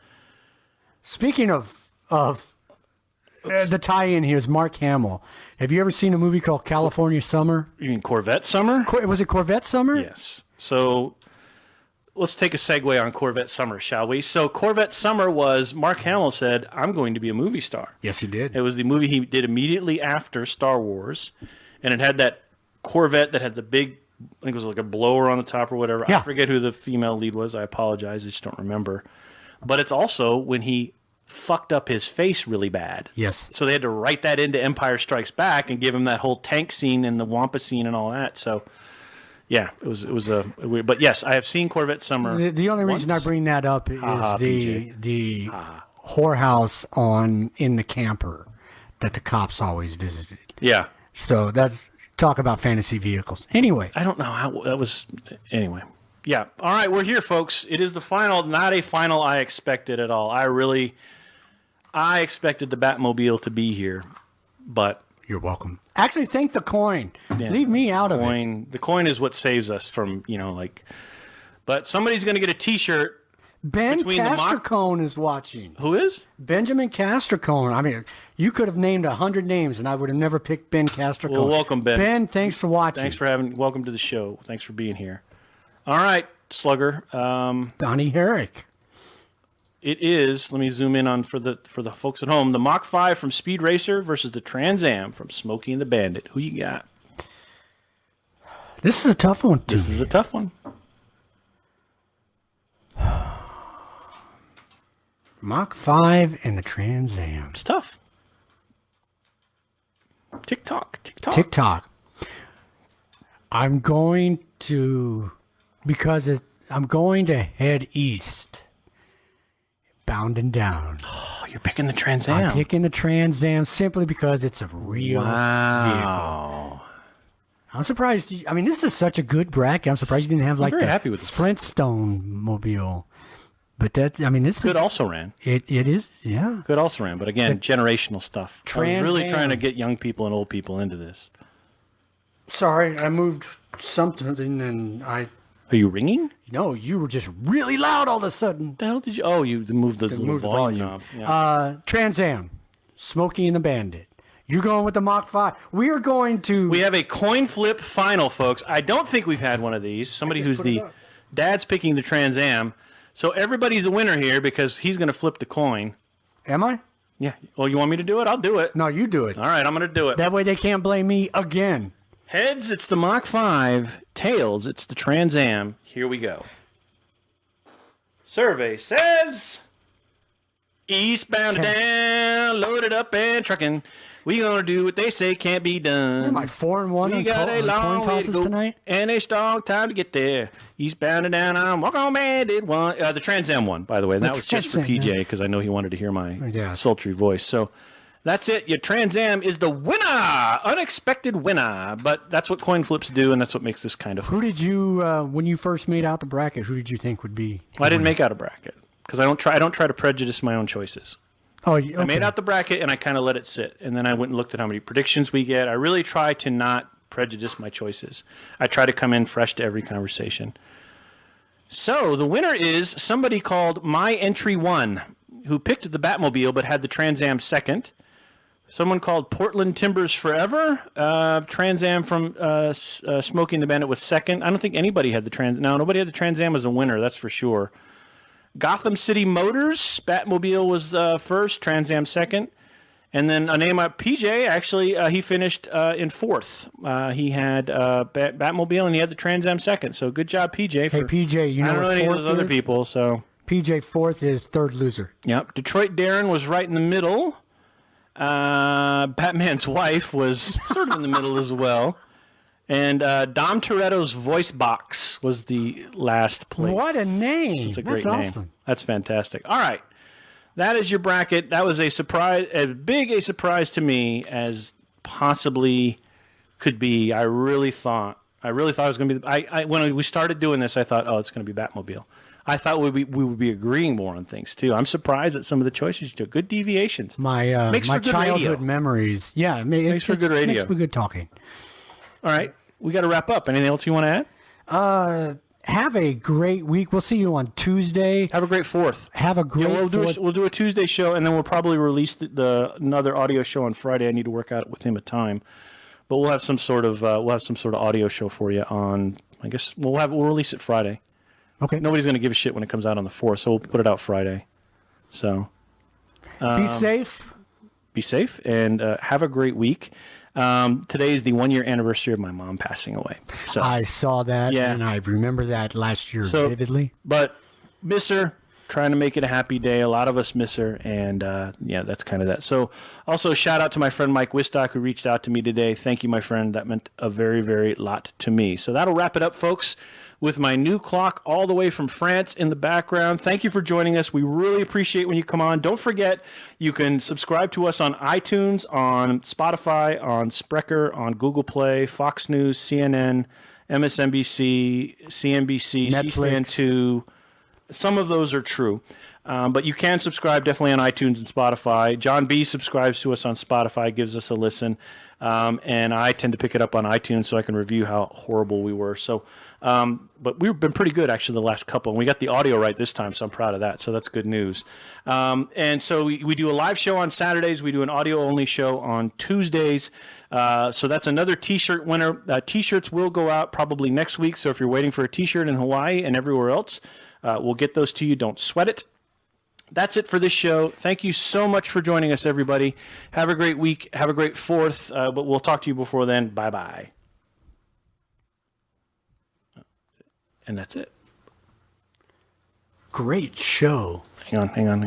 Speaking of the tie-in here is Mark Hamill. Have you ever seen a movie called California Summer? You mean Corvette Summer? Was it Corvette Summer? Yes. So let's take a segue on Corvette Summer, shall we? So Corvette Summer was, Mark Hamill said, I'm going to be a movie star. Yes, he did. It was the movie he did immediately after Star Wars, and it had that Corvette that had the big, I think it was like a blower on the top or whatever. Yeah. I forget who the female lead was. I apologize. I just don't remember. But it's also when he fucked up his face really bad. Yes. So they had to write that into Empire Strikes Back and give him that whole tank scene and the Wampa scene and all that. So yeah, it was a weird, but yes, I have seen Corvette Summer. The only reason I bring that up is the whorehouse in the camper that the cops always visited. Yeah. So that's talk about fantasy vehicles. Anyway, I don't know how that was. Anyway, yeah. All right, we're here, folks. It is the final, not a final I expected at all. I expected the Batmobile to be here, but. You're welcome. Actually, thank the coin. Yeah, leave me out of it. The coin is what saves us from, but somebody's going to get a T-shirt. Ben Castricone is watching. Who is? Benjamin Castricone. I mean, you could have named 100 names, and I would have never picked Ben Castricone. Well, welcome, Ben. Ben, thanks for watching. Welcome to the show. Thanks for being here. All right, Slugger. Donnie Herrick. It is, let me zoom in on for the folks at home, the Mach 5 from Speed Racer versus the Trans Am from Smokey and the Bandit. Who you got? This is a tough one, too. This is a tough one. Mach 5 and the Trans Am. It's tough. TikTok. I'm going to head east. Bounding down. Oh, you're picking the Trans Am. I'm picking the Trans Am simply because it's a real vehicle. I'm surprised. I mean, this is such a good bracket. I'm surprised you didn't have like the happy with this Flintstone mobile. But this Good also ran. It is, yeah. Good also ran. But again, generational stuff. I was really trying to get young people and old people into this. Sorry, I moved something and I... Are you ringing? No, you were just really loud all of a sudden. What the hell did you... Oh, you moved the little volume knob. Yeah. Trans Am, Smokey and the Bandit. You're going with the Mach 5. We are going to... We have a coin flip final, folks. I don't think we've had one of these. Somebody who's the... Dad's picking the Trans Am. So everybody's a winner here because he's going to flip the coin. Am I? Yeah. Well, you want me to do it? I'll do it. No, you do it. All right, I'm going to do it. That way they can't blame me again. Heads, it's the Mach 5. Tails, it's the Trans Am. Here we go. Survey says... Eastbound and down, loaded up and trucking. We gonna do what they say can't be done. Am I 4-1 We got a long way to go tonight? and a strong time to get there. Eastbound and down, I'm walk on man did one. The Trans Am won, by the way. That was just for PJ because I know he wanted to hear my sultry voice. So that's it. Your Trans Am is the winner, unexpected winner. But that's what coin flips do, and that's what makes this kind of fun. Who did you, when you first made out the bracket? Who did you think would be? Well, I didn't make out a bracket because I don't try to prejudice my own choices. Oh, okay. I made out the bracket, and I kind of let it sit. And then I went and looked at how many predictions we get. I really try to not prejudice my choices. I try to come in fresh to every conversation. So the winner is somebody called My Entry 1, who picked the Batmobile but had the Trans Am second. Someone called Portland Timbers Forever. Trans Am from Smoking the Bandit was second. I don't think anybody had the Trans... No, nobody had the Trans Am as a winner, that's for sure. Gotham City Motors, Batmobile was first, Trans Am second. And then a name up, PJ, actually, he finished in fourth. He had Batmobile and he had the Trans Am second. So good job, PJ. Hey, PJ, you know I don't know what any of fourth those other is? people, so... PJ fourth is third loser. Yep. Detroit Darren was right in the middle. Batman's wife was sort of in the middle as well. And Dom Toretto's voice box was the last place. What a name. That's a great name. Awesome. That's fantastic. All right. That is your bracket. That was a surprise, as big a surprise to me as possibly could be. I really thought it was going to be. When we started doing this, I thought, it's going to be Batmobile. I thought we would be agreeing more on things too. I'm surprised at some of the choices you took. Good deviations. My childhood memories. Yeah, it makes for good radio. Makes for good talking. All right, we got to wrap up. Anything else you want to add? Have a great week. We'll see you on Tuesday. Have a great 4th. Have a great Fourth. We'll do a Tuesday show, and then we'll probably release another audio show on Friday. I need to work out with him a time, but we'll have some sort of audio show for you on. I guess we'll release it Friday. Okay. Nobody's going to give a shit when it comes out on the 4th, so we'll put it out Friday. So be safe. Be safe, and have a great week. Today is the 1-year anniversary of my mom passing away. So I saw that, and I remember that last year vividly. But miss her, trying to make it a happy day. A lot of us miss her, and that's kind of that. So also shout out to my friend Mike Wistock who reached out to me today. Thank you, my friend. That meant a very, very lot to me. So that'll wrap it up, folks, with my new clock all the way from France in the background. Thank you for joining us. We really appreciate when you come on. Don't forget, you can subscribe to us on iTunes, on Spotify, on Spreaker, on Google Play, Fox News, CNN, MSNBC, CNBC, Netflix. C-SPAN 2. Some of those are true. But you can subscribe definitely on iTunes and Spotify. John B. subscribes to us on Spotify, gives us a listen. And I tend to pick it up on iTunes so I can review how horrible we were. So, but we've been pretty good, actually, the last couple. And we got the audio right this time, so I'm proud of that. So that's good news. And so we do a live show on Saturdays. We do an audio-only show on Tuesdays. So that's another T-shirt winner. T-shirts will go out probably next week. So if you're waiting for a T-shirt in Hawaii and everywhere else, we'll get those to you. Don't sweat it. That's it for this show. Thank you so much for joining us, everybody. Have a great week. Have a great 4th. But we'll talk to you before then. Bye-bye. And that's it. Great show. Hang on.